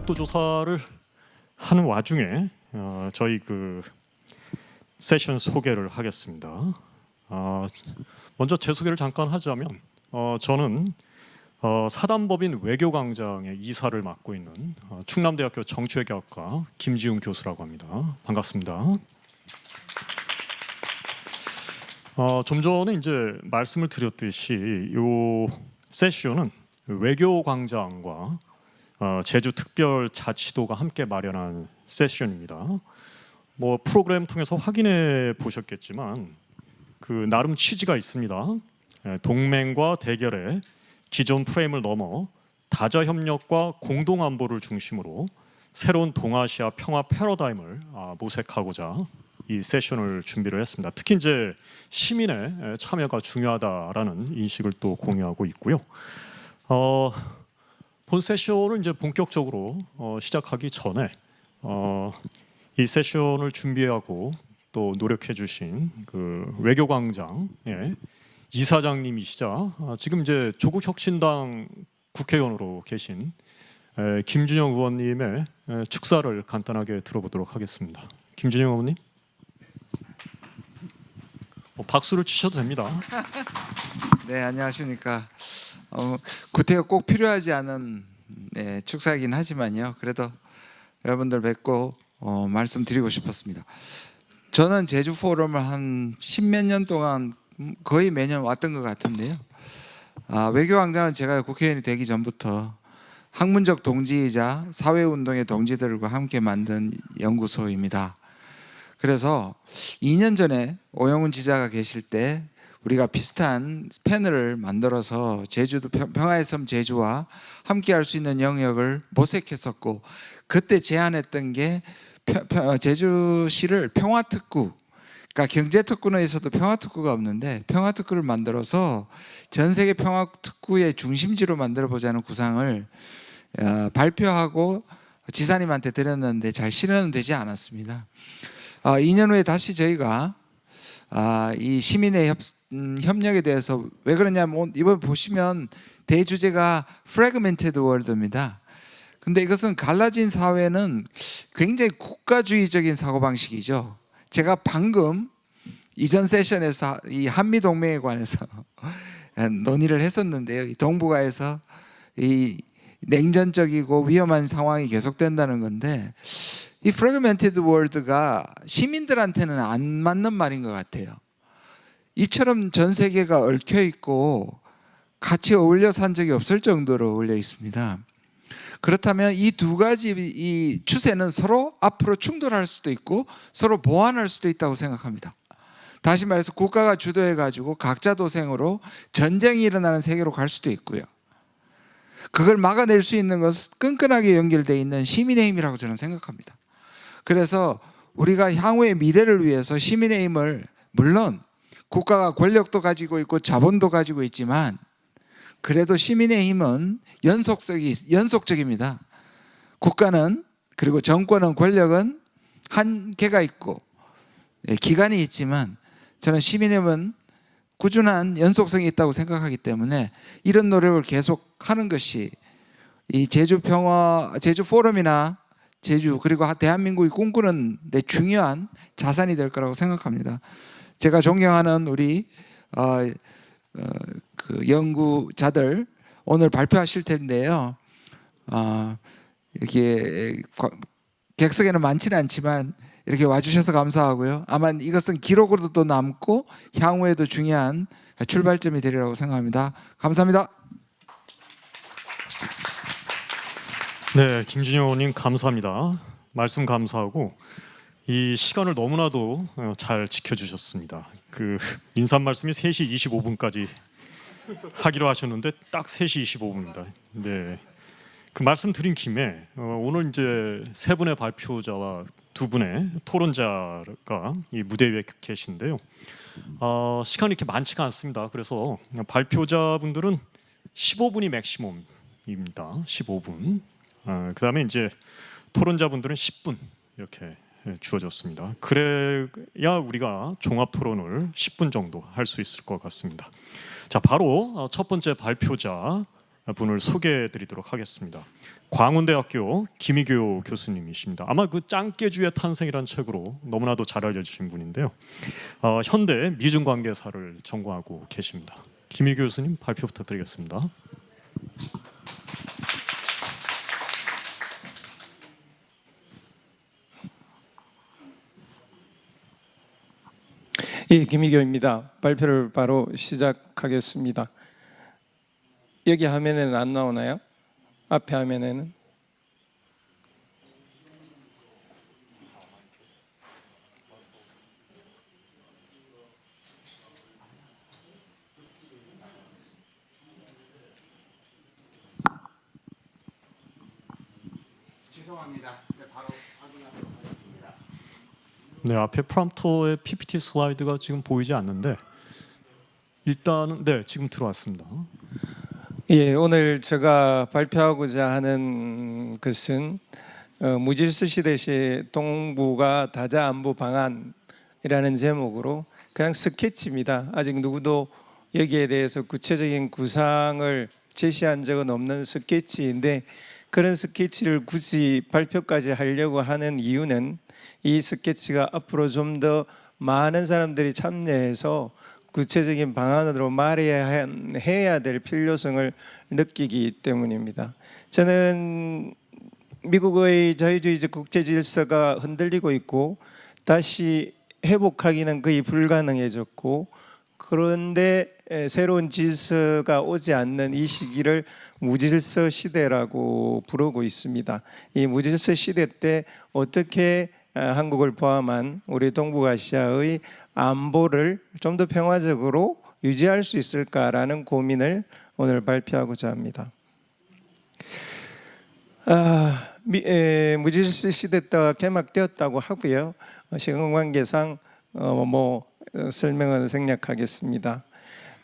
만족도 조사를 하는 와중에 저희 세션 소개를 하겠습니다. 먼저 제 소개를 잠깐 하자면 저는 사단법인 외교광장의 이사를 맡고 있는 충남대학교 정치외교학과 김지훈 교수라고 합니다. 반갑습니다. 좀 전에 이제 말씀을 드렸듯이 이 세션은 외교광장과 제주특별자치도가 함께 마련한 세션입니다. 뭐 프로그램 통해서 확인해 보셨겠지만 나름 취지가 있습니다. 동맹과 대결의 기존 프레임을 넘어 다자 협력과 공동 안보를 중심으로 새로운 동아시아 평화 패러다임을 모색하고자 이 세션을 준비를 했습니다. 특히 이제 시민의 참여가 중요하다라는 인식을 또 공유하고 있고요. 본 세션을 이제 본격적으로 시작하기 전에 이 세션을 준비하고 또 노력해주신 외교광장의 이사장님이시자 지금 이제 조국혁신당 국회의원으로 계신 김준영 의원님의 축사를 간단하게 들어보도록 하겠습니다. 김준영 의원님, 박수를 치셔도 됩니다. 네, 안녕하십니까. 구태여 꼭 필요하지 않은 축사이긴 하지만요. 그래도 여러분들 뵙고 말씀드리고 싶었습니다. 저는 제주 포럼을 한 십몇 년 동안 거의 매년 왔던 것 같은데요. 외교광장은 제가 국회의원이 되기 전부터 학문적 동지이자 사회운동의 동지들과 함께 만든 연구소입니다. 그래서 2년 전에 오영훈 지사가 계실 때 우리가 비슷한 패널을 만들어서 제주도 평화의 섬 제주와 함께 할 수 있는 영역을 모색했었고, 그때 제안했던 게 제주시를 평화특구, 그러니까 경제특구는 있어도 평화특구가 없는데 평화특구를 만들어서 전 세계 평화특구의 중심지로 만들어 보자는 구상을 발표하고 지사님한테 드렸는데 잘 실현은 되지 않았습니다. 2년 후에 다시 저희가 이 시민의 협력에 대해서 왜 그러냐면 이번 보시면 대주제가 Fragmented World입니다. 근데 이것은 갈라진 사회는 굉장히 국가주의적인 사고방식이죠. 제가 방금 이전 세션에서 이 한미동맹에 관해서 논의를 했었는데요. 이 동북아에서 이 냉전적이고 위험한 상황이 계속된다는 건데, 이 프래그멘티드 월드가 시민들한테는 안 맞는 말인 것 같아요. 이처럼 전 세계가 얽혀 있고 같이 어울려 산 적이 없을 정도로 어울려 있습니다. 그렇다면 이 두 가지 이 추세는 서로 앞으로 충돌할 수도 있고 서로 보완할 수도 있다고 생각합니다. 다시 말해서 국가가 주도해 가지고 각자 도생으로 전쟁이 일어나는 세계로 갈 수도 있고요. 그걸 막아낼 수 있는 것은 끈끈하게 연결되어 있는 시민의 힘이라고 저는 생각합니다. 그래서 우리가 향후의 미래를 위해서 시민의 힘을, 물론 국가가 권력도 가지고 있고 자본도 가지고 있지만 그래도 시민의 힘은 연속적입니다. 국가는, 그리고 정권은, 권력은 한계가 있고 기간이 있지만 저는 시민의 힘은 꾸준한 연속성이 있다고 생각하기 때문에 이런 노력을 계속하는 것이 이 제주 포럼이나 제주, 그리고 대한민국이 꿈꾸는 데 중요한 자산이 될 거라고 생각합니다. 제가 존경하는 우리 연구자들 오늘 발표하실 텐데요. 이렇게 객석에는 많지는 않지만 이렇게 와주셔서 감사하고요. 아마 이것은 기록으로도 남고 향후에도 중요한 출발점이 되리라고 생각합니다. 감사합니다. 네, 김준영 의원님 감사합니다. 말씀 감사하고 이 시간을 너무나도 잘 지켜주셨습니다. 인사 말씀이 3시 25분까지 하기로 하셨는데 딱 3시 25분입니다. 네, 말씀 드린 김에 오늘 이제 세 분의 발표자와 두 분의 토론자가 이 무대 위에 계신데요. 시간이 이렇게 많지가 않습니다. 그래서 발표자분들은 15분이 맥시멈입니다. 15분. 그다음에 이제 토론자분들은 10분 이렇게 주어졌습니다. 그래야 우리가 종합 토론을 10분 정도 할 수 있을 것 같습니다. 자, 바로 첫 번째 발표자 분을 소개해드리도록 하겠습니다. 광운대학교 김희교 교수님이십니다. 아마 그 짱깨주의 탄생이라는 책으로 너무나도 잘 알려주신 분인데요. 현대 미중관계사를 전공하고 계십니다. 김희교 교수님 발표 부탁드리겠습니다. 예, 김희교입니다. 발표를 바로 시작하겠습니다. 여기 화면에는 안 나오나요? 앞에 화면에는? 죄송합니다. 바로 확인하도록 하겠습니다. 네, 앞에 프롬프터의 PPT 슬라이드가 지금 보이지 않는데 일단은 네, 지금 들어왔습니다. 예, 오늘 제가 발표하고자 하는 것은 무질서 시대 시 동북아 다자 안보 방안이라는 제목으로 그냥 스케치입니다. 아직 누구도 여기에 대해서 구체적인 구상을 제시한 적은 없는 스케치인데, 그런 스케치를 굳이 발표까지 하려고 하는 이유는 이 스케치가 앞으로 좀 더 많은 사람들이 참여해서 구체적인 방안으로 말해야 될 필요성을 느끼기 때문입니다. 저는 미국의 자유주의적 국제 질서가 흔들리고 있고 다시 회복하기는 거의 불가능해졌고, 그런데 새로운 질서가 오지 않는 이 시기를 무질서 시대라고 부르고 있습니다. 이 무질서 시대 때 어떻게 한국을 포함한 우리 동북아시아의 안보를 좀 더 평화적으로 유지할 수 있을까라는 고민을 오늘 발표하고자 합니다. 무질서 시대 때가 개막되었다고 하고요. 시간 관계상 설명은 생략하겠습니다.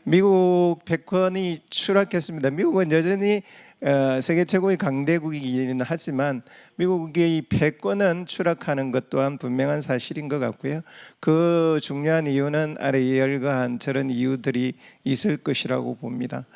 미국 패권이 추락했습니다. 미국은 여전히 세계 최고의 강대국이기는 하지만 미국의 패권은 추락하는 것 또한 분명한 사실인 것 같고요. 그 중요한 이유는 아래 열거한 저런 이유들이 있을 것이라고 봅니다.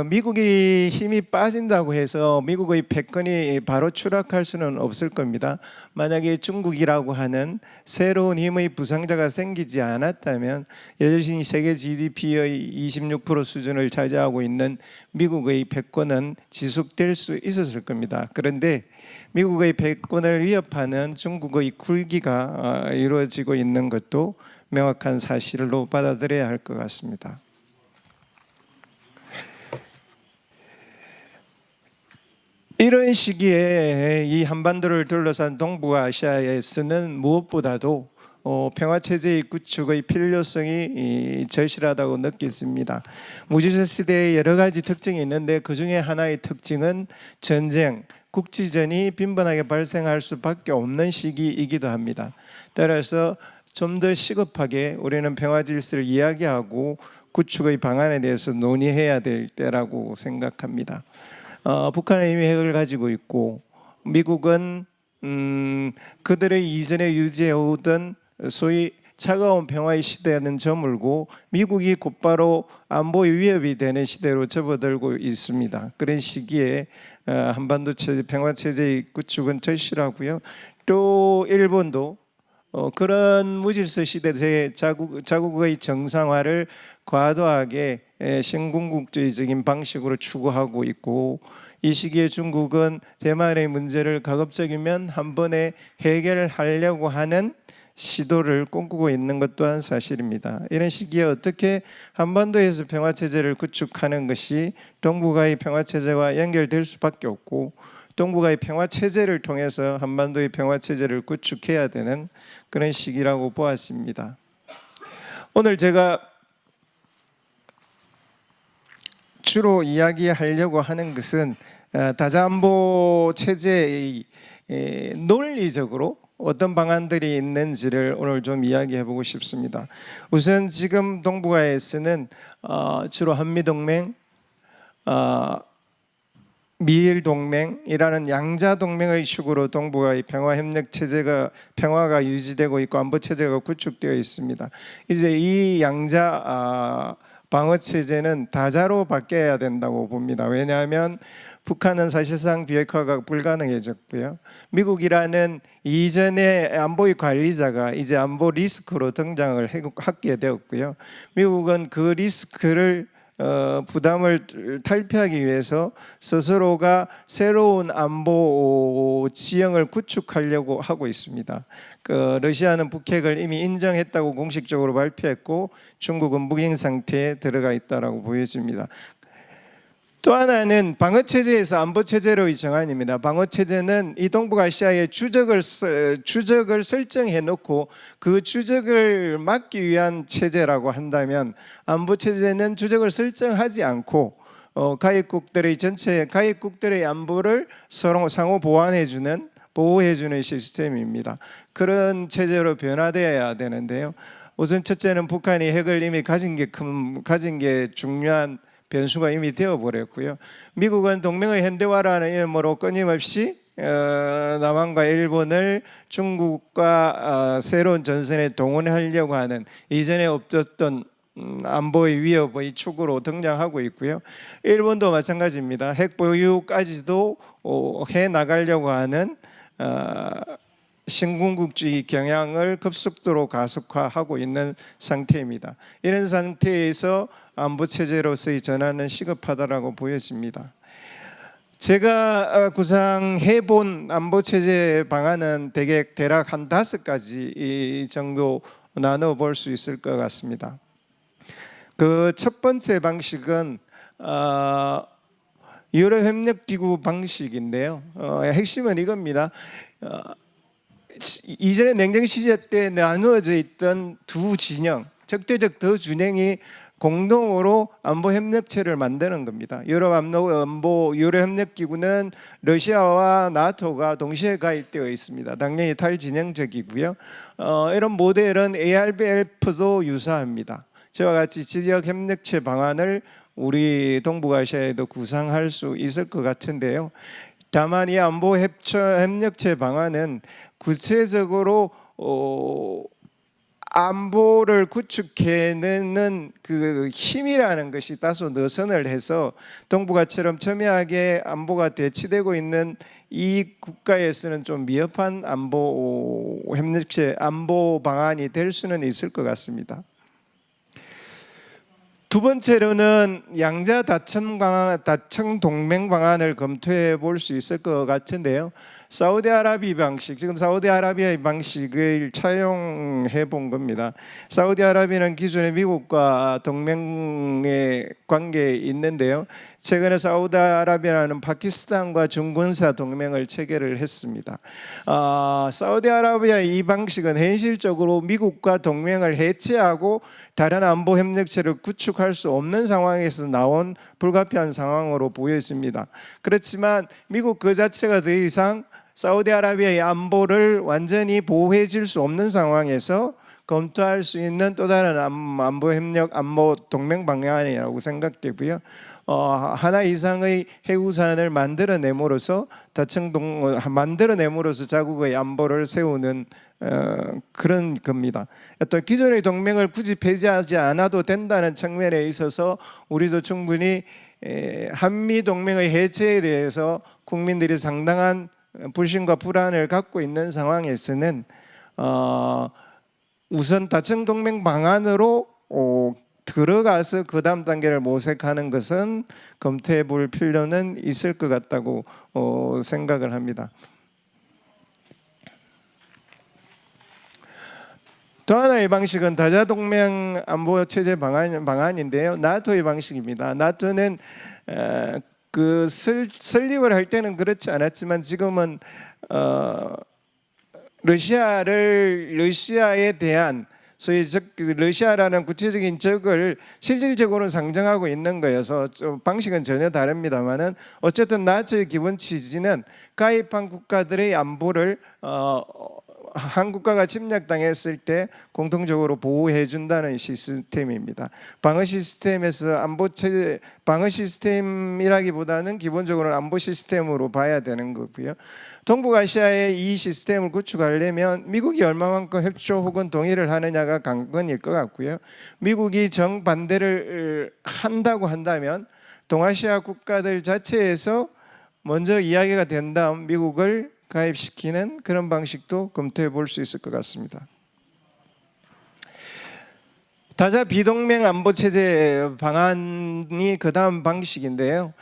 미국이 힘이 빠진다고 해서 미국의 패권이 바로 추락할 수는 없을 겁니다. 만약에 중국이라고 하는 새로운 힘의 부상자가 생기지 않았다면 여전히 세계 GDP의 26% 수준을 차지하고 있는 미국의 패권은 지속될 수 있었을 겁니다. 그런데 미국의 패권을 위협하는 중국의 굴기가 이루어지고 있는 것도 명확한 사실로 받아들여야 할 것 같습니다. 이런 시기에 이 한반도를 둘러싼 동북아시아에서는 무엇보다도 평화체제의 구축의 필요성이 절실하다고 느꼈습니다. 무질서 시대에 여러 가지 특징이 있는데 그 중에 하나의 특징은 전쟁, 국지전이 빈번하게 발생할 수밖에 없는 시기이기도 합니다. 따라서 좀 더 시급하게 우리는 평화 질서를 이야기하고 구축의 방안에 대해서 논의해야 될 때라고 생각합니다. 북한은 이미 핵을 가지고 있고 미국은 그들의 이전에 유지해오던 소위 차가운 평화의 시대는 저물고 미국이 곧바로 안보의 위협이 되는 시대로 접어들고 있습니다. 그런 시기에 한반도 체제, 평화 체제의 구축은 절실하고요. 또 일본도 그런 무질서 시대의 자국의 정상화를 과도하게 신궁극주의적인 방식으로 추구하고 있고, 이 시기에 중국은 대만의 문제를 가급적이면 한 번에 해결하려고 하는 시도를 꿈꾸고 있는 것 또한 사실입니다. 이런 시기에 어떻게 한반도에서 평화체제를 구축하는 것이 동북아의 평화체제와 연결될 수밖에 없고, 동북아의 평화체제를 통해서 한반도의 평화체제를 구축해야 되는 그런 시기라고 보았습니다. 오늘 제가 주로 이야기하려고 하는 것은 다자안보 체제의 논리적으로 어떤 방안들이 있는지를 오늘 좀 이야기해 보고 싶습니다. 우선 지금 동북아에서는 주로 한미동맹, 미일동맹이라는 양자동맹의 축으로 동북아의 평화협력체제가 평화가 유지되고 있고 안보체제가 구축되어 있습니다. 이제 이 양자 방어 체제는 다자로 바뀌어야 된다고 봅니다. 왜냐하면 북한은 사실상 비핵화가 불가능해졌고요. 미국이라는 이전의 안보의 관리자가 이제 안보 리스크로 등장을 하게 되었고요. 미국은 그 리스크를 부담을 탈피하기 위해서 스스로가 새로운 안보 지형을 구축하려고 하고 있습니다. 러시아는 북핵을 이미 인정했다고 공식적으로 발표했고 중국은 묵인 상태에 들어가 있다라고 보여집니다. 또 하나는 방어 체제에서 안보 체제로의 정환입니다. 방어 체제는 이 동북아시아의 추적을 설정해 놓고 그 추적을 막기 위한 체제라고 한다면, 안보 체제는 추적을 설정하지 않고 가입국들의 전체 가입국들의 안보를 서로 상호 보호해주는 시스템입니다. 그런 체제로 변화되어야 되는데요. 우선 첫째는 북한이 핵을 이미 가진 게 중요한 변수가 이미 되어버렸고요. 미국은 동맹의 현대화라는 이름으로 끊임없이 남한과 일본을 중국과 새로운 전선에 동원하려고 하는, 이전에 없었던 안보의 위협의 축으로 등장하고 있고요. 일본도 마찬가지입니다. 핵 보유까지도 해 나가려고 하는 신궁극주의 경향을 급속도로 가속화하고 있는 상태입니다. 이런 상태에서 안보 체제로서의 전환은 시급하다라고 보여집니다. 제가 구상해 본 안보 체제 방안은 대략 한 5가지 정도 나눠 볼 수 있을 것 같습니다. 그 첫 번째 방식은 유럽협력기구 방식인데요. 핵심은 이겁니다. 이전에 냉전 시대 때 나누어져 있던 두 진영, 적대적 더 진영이 공동으로 안보 협력체를 만드는 겁니다. 유럽협력기구는 러시아와 나토가 동시에 가입되어 있습니다. 당연히 탈진영적이고요. 이런 모델은 ARBLF도 유사합니다. 저와 같이 지역 협력체 방안을 우리 동북아시아에도 구상할 수 있을 것 같은데요. 다만 이 안보 협력체 방안은 구체적으로 안보를 구축해내는 그 힘이라는 것이 다소 느슨을 해서 동북아처럼 첨예하게 안보가 대치되고 있는 이 국가에서는 좀 미흡한 안보 협력체 안보 방안이 될 수는 있을 것 같습니다. 두 번째로는 양자 다청 동맹 방안을 검토해 볼 수 있을 것 같은데요. 사우디아라비아 방식, 지금 사우디아라비아의 방식을 차용해 본 겁니다. 사우디아라비아는 기존에 미국과 동맹의 관계에 있는데요. 최근에 사우디아라비아는 파키스탄과 준군사 동맹을 체결을 했습니다. 사우디아라비아의 이 방식은 현실적으로 미국과 동맹을 해체하고 다른 안보 협력체를 구축할 수 없는 상황에서 나온 불가피한 상황으로 보여집니다. 그렇지만 미국 그 자체가 더 이상 사우디아라비아의 안보를 완전히 보호해 줄 수 없는 상황에서 검토할 수 있는 또 다른 안보 협력, 안보 동맹 방안이라고 생각되고요. 하나 이상의 해우산을 만들어냄으로써 자국의 안보를 세우는 그런 겁니다. 어떤 기존의 동맹을 굳이 폐지하지 않아도 된다는 측면에 있어서 우리도 충분히 한미 동맹의 해체에 대해서 국민들이 상당한 불신과 불안을 갖고 있는 상황에서는 우선 다층 동맹 방안으로 들어가서 그 다음 단계를 모색하는 것은 검토해 볼 필요는 있을 것 같다고 생각을 합니다. 또 하나의 방식은 다자동맹 안보 체제 방안인데요. 나토의 방식입니다. 나토는 그 설립을 할 때는 그렇지 않았지만 지금은 러시아에 대한 소위 러시아라는 구체적인 적을 실질적으로 상정하고 있는 거여서 방식은 전혀 다릅니다만은 어쨌든 나토의 기본 취지는 가입한 국가들의 안보를 한 국가가 침략당했을 때 공통적으로 보호해 준다는 시스템입니다. 방어 시스템에서 안보 체제, 방어 시스템이라기보다는 기본적으로 안보 시스템으로 봐야 되는 거고요. 동북아시아의 이 시스템을 구축하려면 미국이 얼마만큼 협조 혹은 동의를 하느냐가 관건일 것 같고요. 미국이 정반대를 한다고 한다면 동아시아 국가들 자체에서 먼저 이야기가 된 다음 미국을 가입시키는 그런 방식도 검토해 볼 수 있을 것 같습니다. 다자 비동맹 안보 체제 방안이 그 다음 방식인데요.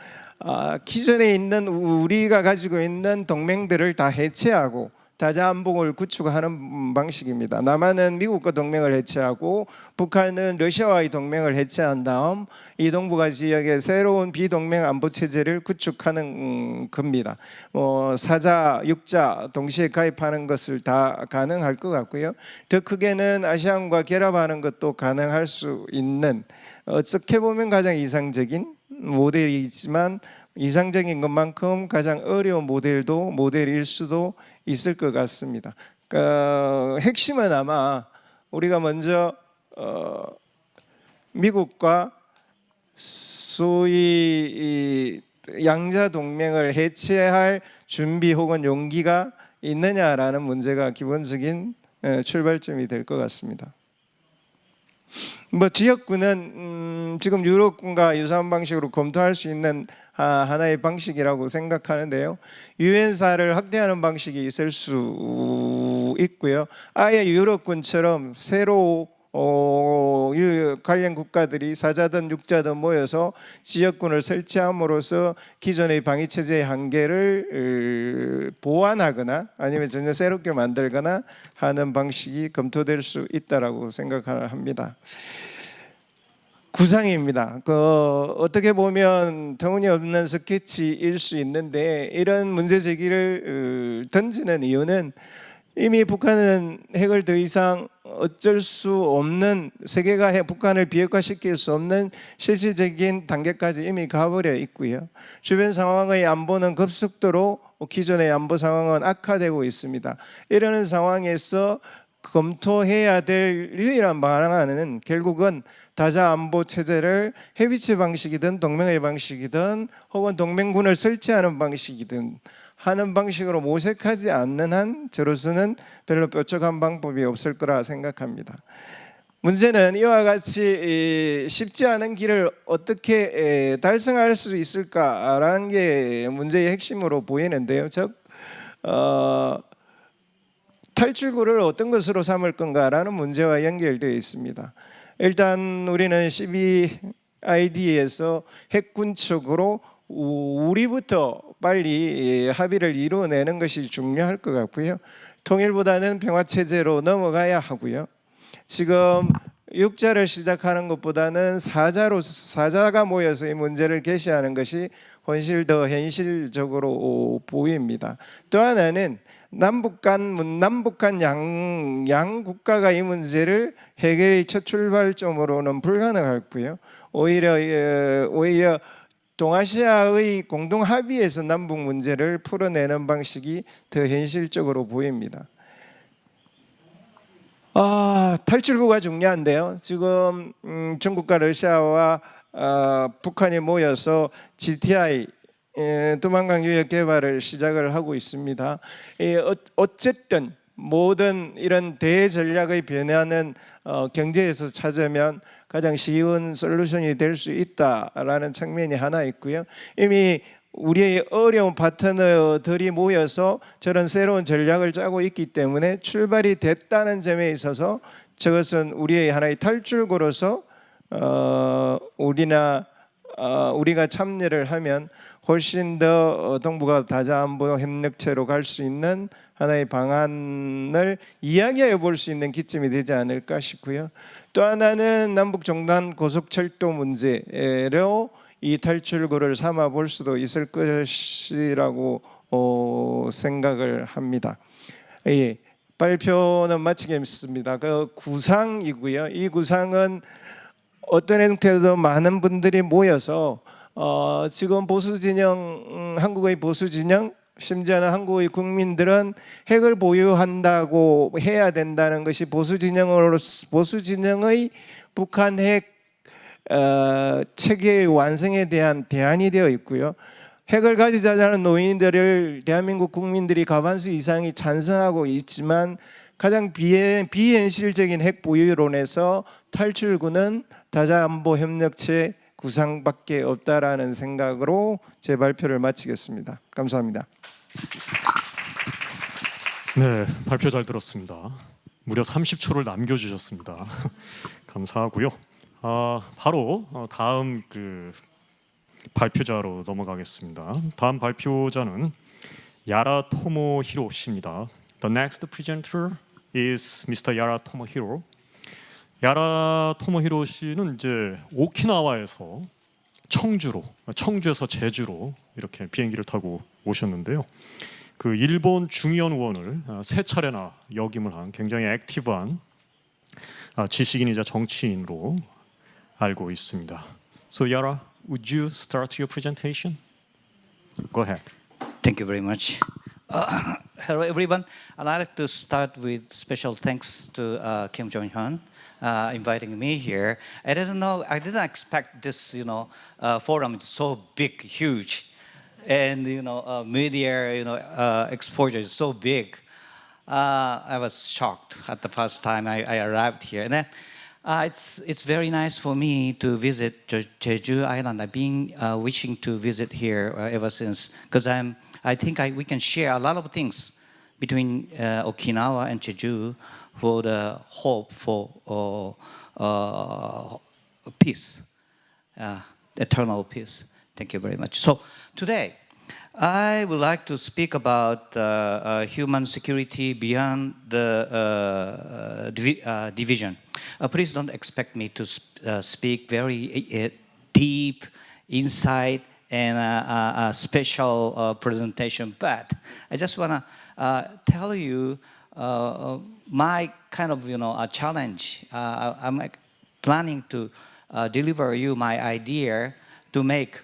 기존에 있는 우리가 가지고 있는 동맹들을 다 해체하고 다자 안보를 구축하는 방식입니다. 남한은 미국과 동맹을 해체하고 북한은 러시아와의 동맹을 해체한 다음 이 동북아 지역에 새로운 비동맹 안보 체제를 구축하는 겁니다. 사자, 육자 동시에 가입하는 것을 다 가능할 것 같고요. 더 크게는 아시안과 결합하는 것도 가능할 수 있는 어떻게 보면 가장 이상적인 모델이지만 이상적인 것만큼 가장 어려운 모델도 모델일 수도 있을 것 같습니다. 핵심은 아마 우리가 먼저 미국과 소위 양자 동맹을 해체할 준비 혹은 용기가 있느냐라는 문제가 기본적인 출발점이 될 것 같습니다. 지역군은 지금 유럽군과 유사한 방식으로 검토할 수 있는 하나의 방식이라고 생각하는데요. 유엔사를 확대하는 방식이 있을 수 있고요. 아예 유럽군처럼 새로 관련 국가들이 사자든 육자든 모여서 지역군을 설치함으로써 기존의 방위 체제의 한계를 보완하거나 아니면 전혀 새롭게 만들거나 하는 방식이 검토될 수 있다라고 생각합니다. 구상입니다. 어떻게 보면 터무니없는 스케치일 수 있는데 이런 문제 제기를 던지는 이유는 이미 북한은 핵을 더 이상 어쩔 수 없는 세계가 북한을 비핵화시킬 수 없는 실질적인 단계까지 이미 가버려 있고요. 주변 상황의 안보는 급속도로 기존의 안보 상황은 악화되고 있습니다. 이러는 상황에서 검토해야 될 유일한 방안은 결국은 다자 안보 체제를 해비치 방식이든 동맹의 방식이든 혹은 동맹군을 설치하는 방식이든 하는 방식으로 모색하지 않는 한 저로서는 별로 뾰족한 방법이 없을 거라 생각합니다. 문제는 이와 같이 쉽지 않은 길을 어떻게 달성할 수 있을까라는 게 문제의 핵심으로 보이는데요. 즉 탈출구를 어떤 것으로 삼을 건가라는 문제와 연결되어 있습니다. 일단 우리는 12ID에서 핵군축으로 우리부터 빨리 합의를 이루어내는 것이 중요할 것 같고요. 통일보다는 평화체제로 넘어가야 하고요. 지금 육자를 시작하는 것보다는 사자가 모여서 이 문제를 개시하는 것이 훨씬 더 현실적으로 보입니다. 또 하나는 남북한 양 국가가 이 문제를 해결의 첫 출발점으로는 불가능하고요. 오히려 동아시아의 공동 합의에서 남북 문제를 풀어내는 방식이 더 현실적으로 보입니다. 탈출구가 중요한데요. 지금 중국과 러시아와 북한이 모여서 GTI 두만강 유역 개발을 시작을 하고 있습니다. 어쨌든 모든 이런 대전략의 변화는 경제에서 찾으면 가장 쉬운 솔루션이 될 수 있다라는 측면이 하나 있고요. 이미 우리의 어려운 파트너들이 모여서 저런 새로운 전략을 짜고 있기 때문에 출발이 됐다는 점에 있어서 저것은 우리의 하나의 탈출구로서 우리가 참여를 하면 훨씬 더 동북아 다자안보 협력체로 갈 수 있는 하나의 방안을 이야기해 볼 수 있는 기점이 되지 않을까 싶고요. 또 하나는 남북 종단 고속철도 문제로 이 탈출구를 삼아 볼 수도 있을 것이라고 생각을 합니다. 발표는 마치겠습니다. 그 구상이고요. 이 구상은 어떤 형태로도 많은 분들이 모여서 지금 보수 진영, 한국의 보수 진영, 심지어는 한국의 국민들은 핵을 보유한다고 해야 된다는 것이 보수 진영의 북한 핵 체계의 완성에 대한 대안이 되어 있고요. 핵을 가지자는 노인들을 대한민국 국민들이 과반수 이상이 찬성하고 있지만 가장 비현실적인 핵 보유론에서 탈출구는 다자안보협력체 구상밖에 없다라는 생각으로 제 발표를 마치겠습니다. 감사합니다. 네, 발표 잘 들었습니다. 무려 30초를 남겨주셨습니다. 감사하고요. 바로 다음 그 발표자로 넘어가겠습니다. 다음 발표자는 야라 토모히로 씨입니다. The next presenter is Mr. 야라 토모히로. 야라 토모히로 씨는 이제 오키나와에서 청주에서 제주로 이렇게 비행기를 타고 오셨는데요. 그 일본 중의원 의원을 세 차례나 역임을 한 굉장히 액티브한 지식인이자 정치인으로 알고 있습니다. So Yara, would you start your presentation? Go ahead. Thank you very much. Hello, everyone. I'd like to start with special thanks to Kim Jong-un inviting me here. I didn't expect this, forum is so big, huge, and media, exposure is so big. I was shocked at the first time I arrived here, and then it's very nice for me to visit Jeju Island. I've been wishing to visit here ever since because I think we can share a lot of things between Okinawa and Jeju for the hope for peace, eternal peace. Thank you very much. So today, I would like to speak about human security beyond the division. Please don't expect me to speak very deep, inside, and a special presentation, but I just want to tell you my kind of a challenge. I'm planning to deliver you my idea to make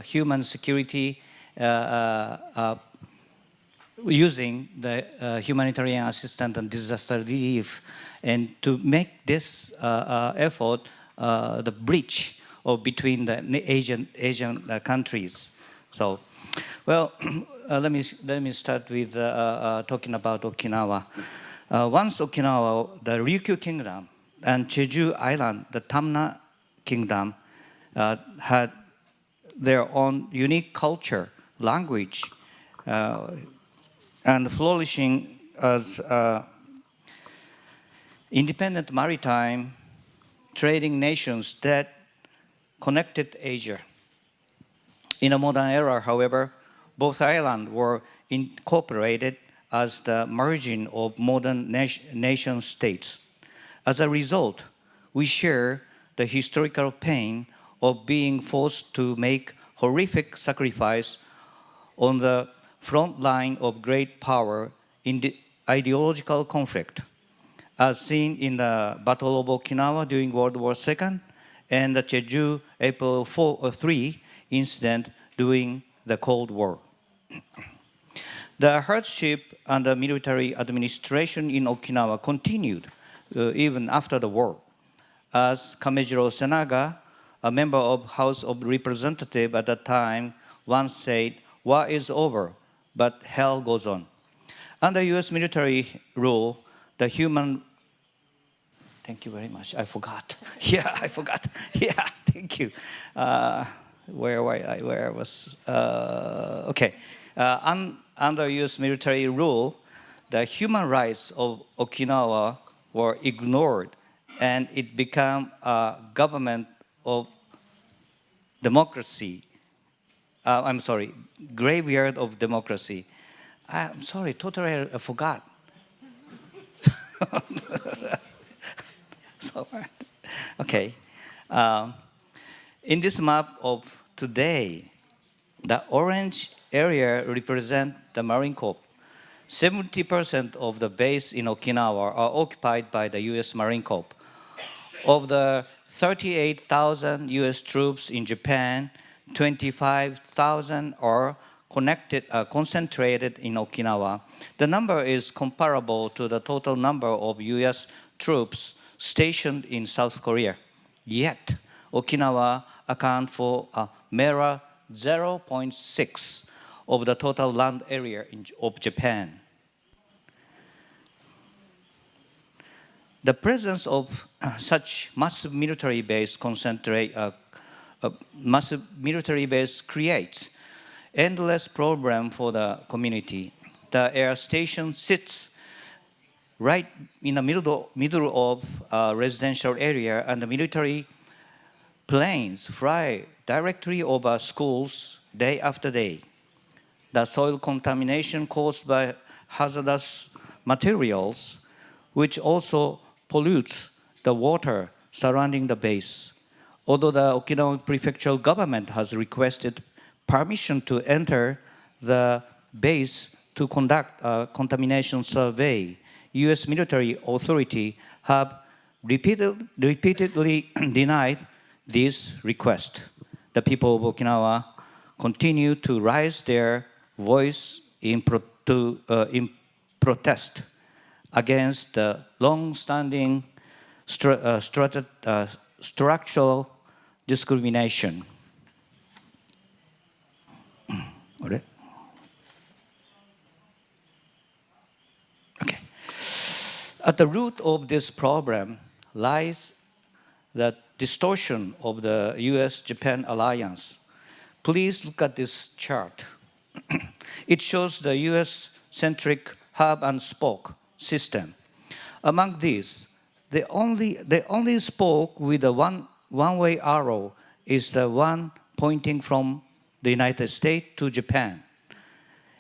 human security using the humanitarian assistance and disaster relief, and to make this effort the bridge between the Asian countries. So, well, let me start with talking about Okinawa. Once Okinawa, the Ryukyu Kingdom, and Jeju Island, the Tamna Kingdom, had their own unique culture, language, and flourishing as independent maritime trading nations that connected Asia. In a modern era, however, both islands were incorporated as the margin of modern nation states. As a result, we share the historical pain of being forced to make horrific sacrifice on the front line of great power in the ideological conflict, as seen in the Battle of Okinawa during World War II and the Jeju April 3 incident during the Cold War. The hardship under military administration in Okinawa continued even after the war, as Kamejiro Senaga, a member of House of Representatives at that time, once said, "War is over, but hell goes on." Under U.S. military rule, the human... Thank you very much. I forgot. Yeah, I forgot. Yeah, thank you. Where I was? Okay. Under U.S. military rule, the human rights of Okinawa were ignored, and it became a government of democracy. I'm sorry, graveyard of democracy. I'm sorry, totally I forgot. So, okay. In this map of today, the orange area represents the Marine Corps. 70% of the base in Okinawa are occupied by the U.S. Marine Corps. Of the 38,000 U.S. troops in Japan, 25,000 are concentrated in Okinawa, the number is comparable to the total number of U.S. troops stationed in South Korea. Yet, Okinawa accounts for a mere 0.6 of the total land area of Japan. The presence of such massive military base creates endless problem for the community. The air station sits right in the middle of a residential area, and the military planes fly directly over schools day after day. The soil contamination caused by hazardous materials, which also pollutes the water surrounding the base. Although the Okinawa prefectural government has requested permission to enter the base to conduct a contamination survey, U.S. military authority have repeatedly denied this request. The people of Okinawa continue to raise their voice in protest against the long-standing structural discrimination. Okay. At the root of this problem lies the distortion of the US-Japan alliance. Please look at this chart. It shows the US-centric hub and spoke system. Among these, the only spoke with a one-way arrow is the one pointing from the United States to Japan.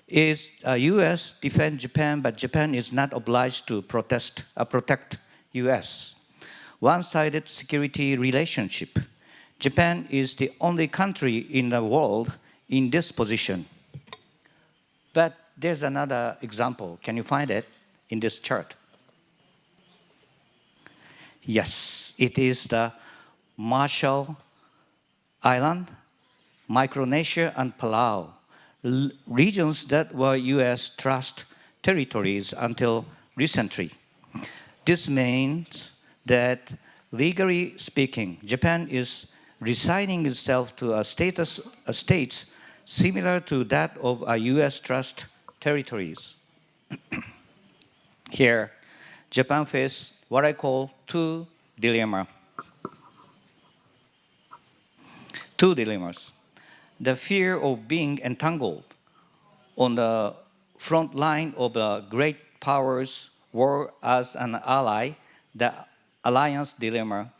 US defend Japan, but Japan is not obliged to protect US. One-sided security relationship. Japan is the only country in the world in this position. But there's another example. Can you find it in this chart? Yes, it is the Marshall Island, Micronesia, and Palau, regions that were US trust territories until recently. This means that, legally speaking, Japan is resigning itself to a states similar to that of a US trust territories. Here, Japan faces what I call two dilemmas. The fear of being entangled on the front line of the great powers war as an ally, the alliance dilemma,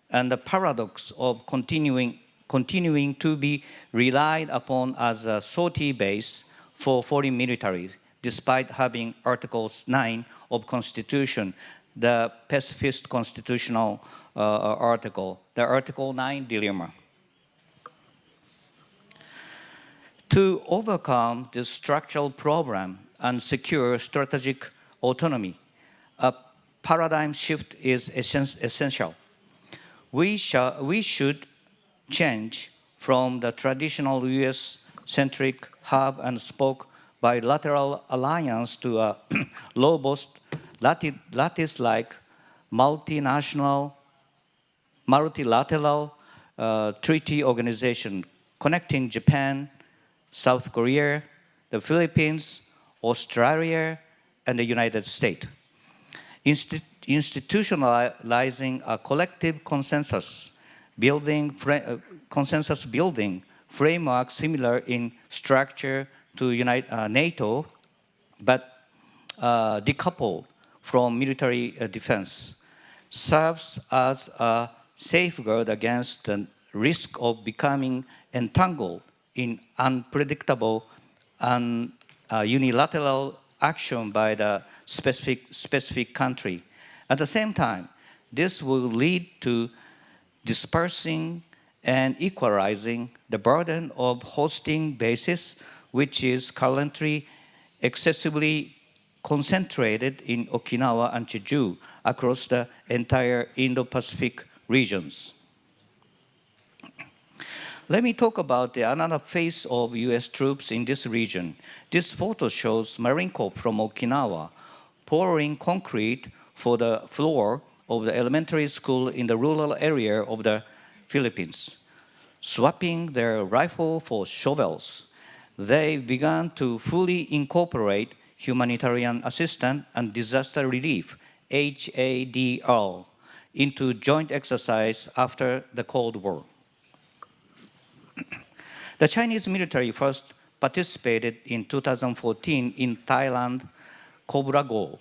and the paradox of continuing to be relied upon as a sortie base for foreign militaries, despite having Article 9 of Constitution, the pacifist constitutional article, the Article 9 dilemma. To overcome this structural problem and secure strategic autonomy, a paradigm shift is essential. We should change from the traditional US-centric hub and spoke bilateral alliance to a robust lattice-like multilateral treaty organization connecting Japan, South Korea, the Philippines, Australia, and the United States. Institutionalizing a collective consensus building framework similar in structure to NATO, but decoupled from military defense, serves as a safeguard against the risk of becoming entangled in unpredictable and unilateral action by the specific country. At the same time, this will lead to dispersing and equalizing the burden of hosting bases, which is currently excessively concentrated in Okinawa and Jeju across the entire Indo-Pacific regions. Let me talk about another phase of U.S. troops in this region. This photo shows Marine Corps from Okinawa pouring concrete for the floor of the elementary school in the rural area of the Philippines. Swapping their rifle for shovels, they began to fully incorporate humanitarian assistance and disaster relief, HADR, into joint exercise after the Cold War. The Chinese military first participated in 2014 in Thailand Cobra Gold,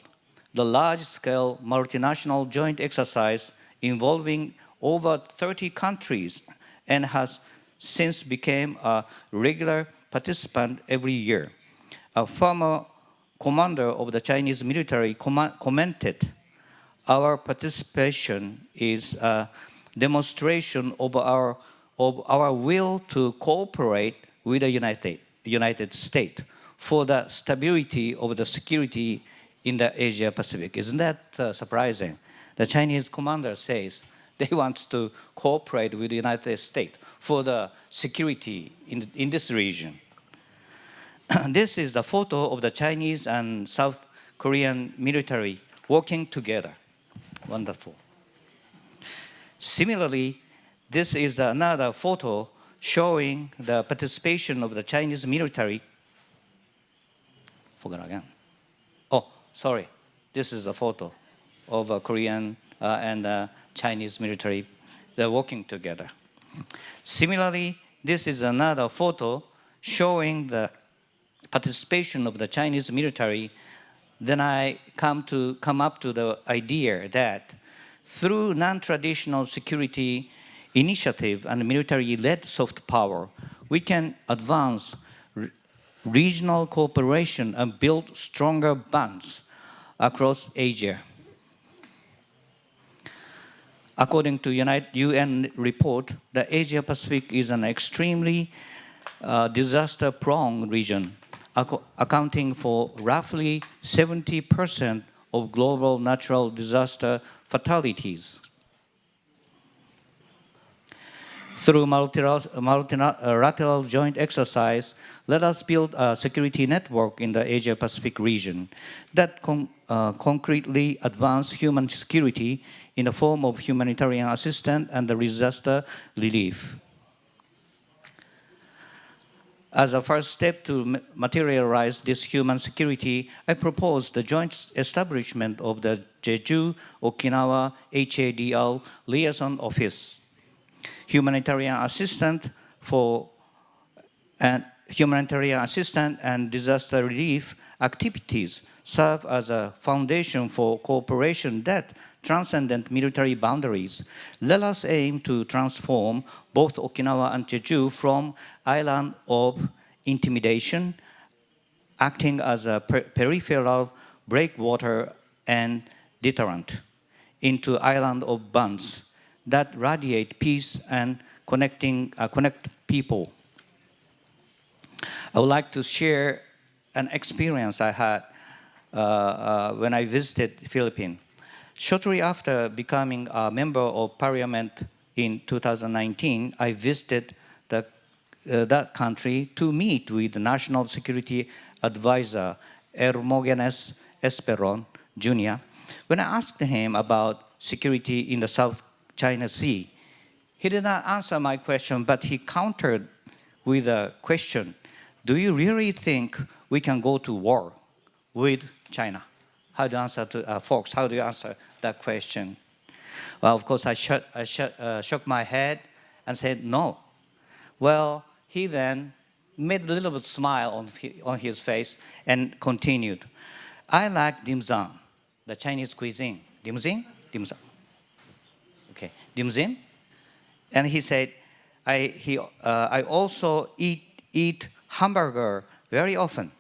the large-scale multinational joint exercise involving over 30 countries, and has since become a regular participant every year. A former commander of the Chinese military commented, "Our participation is a demonstration of our will to cooperate with the United States for the stability of the security in the Asia Pacific." Isn't that surprising? The Chinese commander says they want to cooperate with the United States for the security in this region. This is the photo of the Chinese and South Korean military working together. Wonderful. Similarly, this is another photo showing the participation of the Chinese military. Forgot again. Oh, sorry. This is a photo of a Korean and Chinese military. They're working together. Similarly, this is another photo showing the participation of the Chinese military. Then I come up to the idea that through non-traditional security initiative and military-led soft power, we can advance regional cooperation and build stronger bonds across Asia. According to UN report, the Asia Pacific is an extremely disaster-prone region, accounting for roughly 70% of global natural disaster fatalities. Through multilateral joint exercise, let us build a security network in the Asia-Pacific region that concretely advance human security in the form of humanitarian assistance and the disaster relief. As a first step to materialize this human security, I propose the joint establishment of the Jeju-Okinawa HADL Liaison Office. Humanitarian assistance and disaster relief activities serve as a foundation for cooperation that transcends military boundaries. Let us aim to transform both Okinawa and Jeju from island of intimidation, acting as a peripheral breakwater and deterrent, into island of bonds that radiate peace and connect people. I would like to share an experience I had when I visited the Philippines. Shortly after becoming a member of parliament in 2019, I visited that country to meet with the National Security Advisor, Hermogenes Esperon Jr. When I asked him about security in the South China Sea, he did not answer my question, but he countered with a question: do you really think we can go to war with China? How do you answer to folks? How do you answer that question? Well, of course, I shook my head and said no. Well, he then made a little bit smile on his face and continued. I like dim sum, the Chinese cuisine. Dim sum? Dim sum. Okay, dim sum. And he said, I also eat hamburger very often.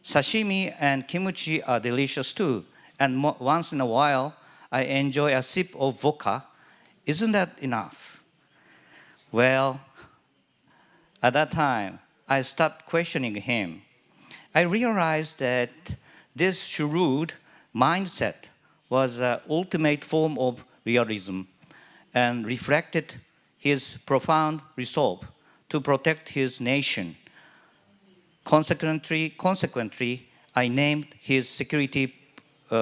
Sashimi and kimchi are delicious too. And once in a while, I enjoy a sip of vodka. Isn't that enough? Well, at that time, I stopped questioning him. I realized that this shrewd mindset was an ultimate form of realism and reflected his profound resolve to protect his nation. Consequently, I named his security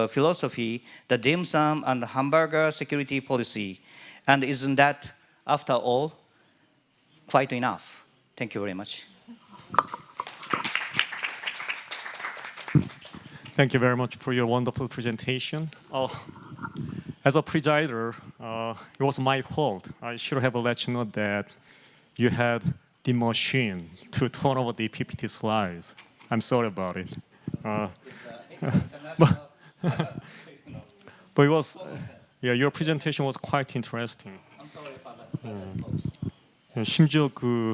philosophy the dim sum and hamburger security policy. And isn't that, after all, quite enough? Thank you very much. Thank you very much for your wonderful presentation. As a presider, it was my fault. I should have let you know that you had the machine to turn over the PPT slides. I'm sorry about it. But it was, your presentation was quite interesting. I'm sorry about that. 심지어 그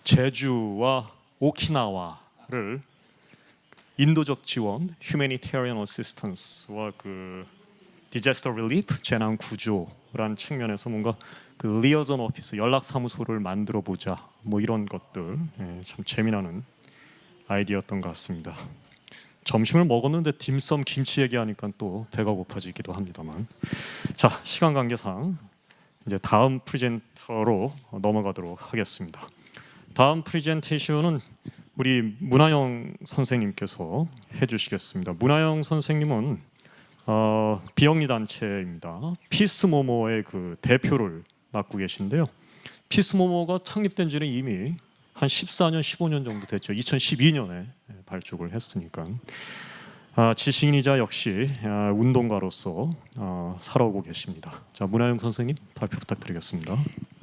제주와 오키나와를 인도적 지원, humanitarian assistance와 그 disaster relief, 재난 구조라는 측면에서 뭔가 그 리어전 오피스, 연락 사무소를 만들어 보자, 뭐 이런 것들 참 재미나는 아이디어였던 것 같습니다. 점심을 먹었는데 딤섬 김치 얘기하니까 또 배가 고파지기도 합니다만, 자 시간 관계상 이제 다음 프레젠터로 넘어가도록 하겠습니다. 다음 프레젠테이션은 우리 문하영 선생님께서 해주시겠습니다. 문하영 선생님은 비영리 단체입니다. 피스모모의 그 대표를 맡고 계신데요. 피스모모가 창립된 지는 이미 한 14년, 15년 정도 됐죠. 2012년에 발족을 했으니까 지식인이자 역시 운동가로서 살아오고 계십니다. 자, 문하영 선생님 발표 부탁드리겠습니다.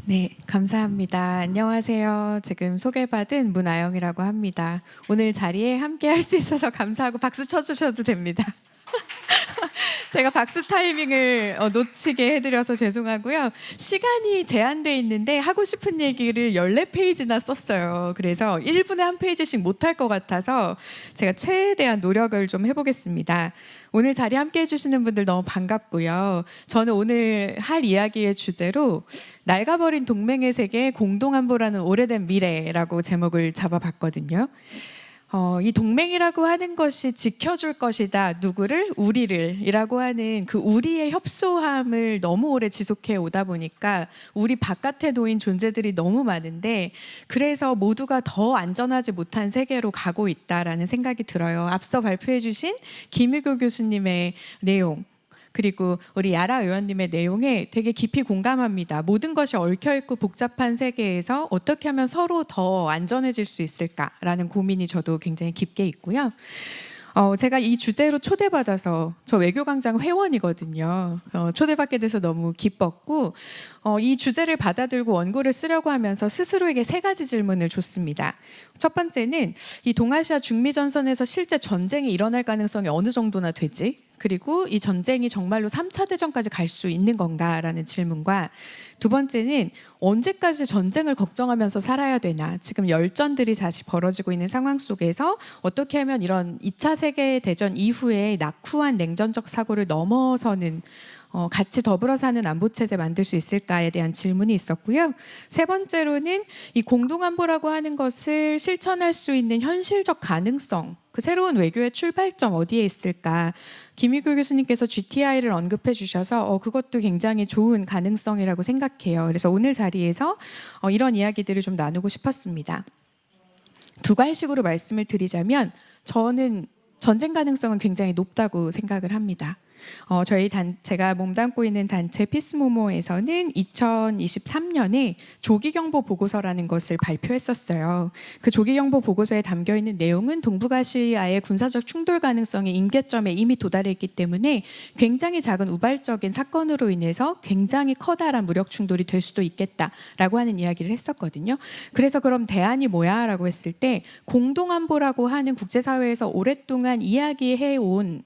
네, 감사합니다. 안녕하세요. 지금 소개받은 문아영이라고 합니다. 오늘 자리에 함께 할 수 있어서 감사하고 박수 쳐주셔도 됩니다. 제가 박수 타이밍을 놓치게 해드려서 죄송하고요. 시간이 제한돼 있는데 하고 싶은 얘기를 14페이지나 썼어요. 그래서 1분에 한 페이지씩 못할 것 같아서 제가 최대한 노력을 좀 해보겠습니다. 오늘 자리 함께 해주시는 분들 너무 반갑고요. 저는 오늘 할 이야기의 주제로 낡아버린 동맹의 세계 공동안보라는 오래된 미래라고 제목을 잡아봤거든요. 이 동맹이라고 하는 것이 지켜줄 것이다. 누구를? 우리를 이라고 하는 그 우리의 협소함을 너무 오래 지속해 오다 보니까 우리 바깥에 놓인 존재들이 너무 많은데 그래서 모두가 더 안전하지 못한 세계로 가고 있다라는 생각이 들어요. 앞서 발표해 주신 김유교 교수님의 내용 그리고 우리 야라 의원님의 내용에 되게 깊이 공감합니다. 모든 것이 얽혀있고 복잡한 세계에서 어떻게 하면 서로 더 안전해질 수 있을까라는 고민이 저도 굉장히 깊게 있고요. 제가 이 주제로 초대받아서 저 외교광장 회원이거든요. 초대받게 돼서 너무 기뻤고 이 주제를 받아들고 원고를 쓰려고 하면서 스스로에게 3가지 질문을 줬습니다. 첫 번째는 이 동아시아 중미 전선에서 실제 전쟁이 일어날 가능성이 어느 정도나 되지? 그리고 이 전쟁이 정말로 3차 대전까지 갈 수 있는 건가라는 질문과 두 번째는 언제까지 전쟁을 걱정하면서 살아야 되나? 지금 열전들이 다시 벌어지고 있는 상황 속에서 어떻게 하면 이런 2차 세계대전 이후에 낙후한 냉전적 사고를 넘어서는 같이 더불어 사는 안보체제 만들 수 있을까에 대한 질문이 있었고요. 세 번째로는 이 공동안보라고 하는 것을 실천할 수 있는 현실적 가능성, 그 새로운 외교의 출발점 어디에 있을까? 김유교 교수님께서 GTI를 언급해 주셔서 그것도 굉장히 좋은 가능성이라고 생각해요. 그래서 오늘 자리에서 이런 이야기들을 좀 나누고 싶었습니다. 2갈식으로 말씀을 드리자면 저는 전쟁 가능성은 굉장히 높다고 생각을 합니다. 제가 몸담고 있는 단체 피스모모에서는 2023년에 조기경보 보고서라는 것을 발표했었어요. 그 조기경보 보고서에 담겨 있는 내용은 동북아시아의 군사적 충돌 가능성이 임계점에 이미 도달했기 때문에 굉장히 작은 우발적인 사건으로 인해서 굉장히 커다란 무력 충돌이 될 수도 있겠다라고 하는 이야기를 했었거든요. 그래서 그럼 대안이 뭐야? 라고 했을 때 공동안보라고 하는 국제사회에서 오랫동안 이야기해온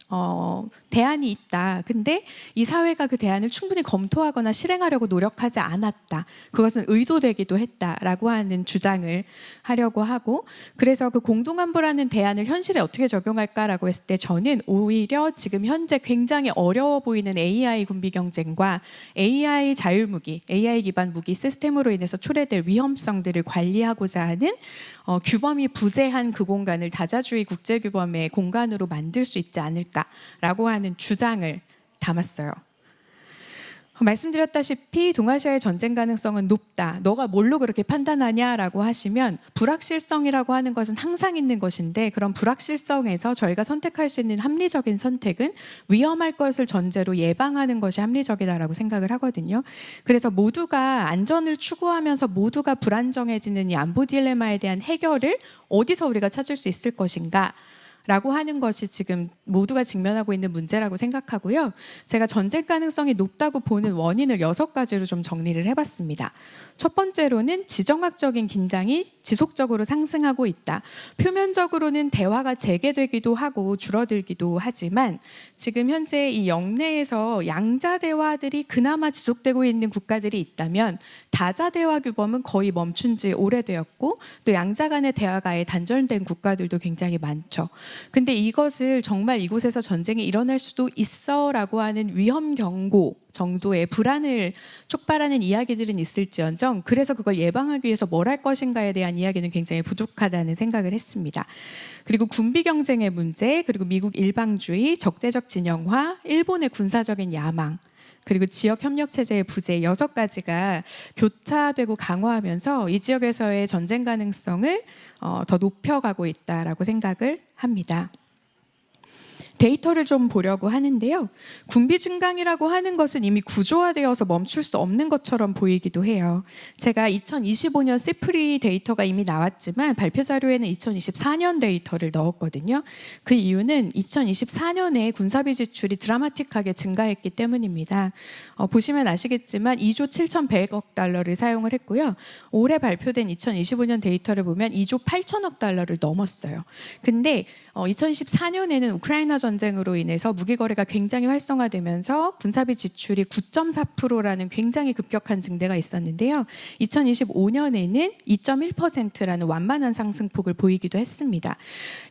대안이 있다. 근데 이 사회가 그 대안을 충분히 검토하거나 실행하려고 노력하지 않았다. 그것은 의도되기도 했다라고 하는 주장을 하려고 하고 그래서 그 공동안보라는 대안을 현실에 어떻게 적용할까라고 했을 때 저는 오히려 지금 현재 굉장히 어려워 보이는 AI 군비 경쟁과 AI 자율무기, AI 기반 무기 시스템으로 인해서 초래될 위험성들을 관리하고자 하는 규범이 부재한 그 공간을 다자주의 국제규범의 공간으로 만들 수 있지 않을까라고 하는 주장을 담았어요. 말씀드렸다시피 동아시아의 전쟁 가능성은 높다. 너가 뭘로 그렇게 판단하냐라고 하시면 불확실성이라고 하는 것은 항상 있는 것인데 그런 불확실성에서 저희가 선택할 수 있는 합리적인 선택은 위험할 것을 전제로 예방하는 것이 합리적이다라고 생각을 하거든요. 그래서 모두가 안전을 추구하면서 모두가 불안정해지는 이 안보 딜레마에 대한 해결을 어디서 우리가 찾을 수 있을 것인가? 라고 하는 것이 지금 모두가 직면하고 있는 문제라고 생각하고요. 제가 전쟁 가능성이 높다고 보는 원인을 6가지로 좀 정리를 해봤습니다. 첫 번째로는 지정학적인 긴장이 지속적으로 상승하고 있다. 표면적으로는 대화가 재개되기도 하고 줄어들기도 하지만 지금 현재 이 영내에서 양자 대화들이 그나마 지속되고 있는 국가들이 있다면 다자 대화 규범은 거의 멈춘 지 오래되었고 또 양자 간의 대화가 아예 단절된 국가들도 굉장히 많죠. 근데 이것을 정말 이곳에서 전쟁이 일어날 수도 있어라고 하는 위험 경고 정도의 불안을 촉발하는 이야기들은 있을지언정 그래서 그걸 예방하기 위해서 뭘 할 것인가에 대한 이야기는 굉장히 부족하다는 생각을 했습니다. 그리고 군비 경쟁의 문제, 그리고 미국 일방주의, 적대적 진영화, 일본의 군사적인 야망, 그리고 지역 협력 체제의 부재 6가지가 교차되고 강화하면서 이 지역에서의 전쟁 가능성을 더 높여가고 있다라고 생각을 합니다. 데이터를 좀 보려고 하는데요. 군비 증강이라고 하는 것은 이미 구조화되어서 멈출 수 없는 것처럼 보이기도 해요. 제가 2025년 시프리 데이터가 이미 나왔지만 발표 자료에는 2024년 데이터를 넣었거든요. 그 이유는 2024년에 군사비 지출이 드라마틱하게 증가했기 때문입니다. 보시면 아시겠지만 2조 7,100억 달러를 사용을 했고요. 올해 발표된 2025년 데이터를 보면 2조 8천억 달러를 넘었어요. 근데 2024년에는 우크라이나 전쟁으로 인해서 무기 거래가 굉장히 활성화되면서 군사비 지출이 9.4%라는 굉장히 급격한 증대가 있었는데요. 2025년에는 2.1%라는 완만한 상승폭을 보이기도 했습니다.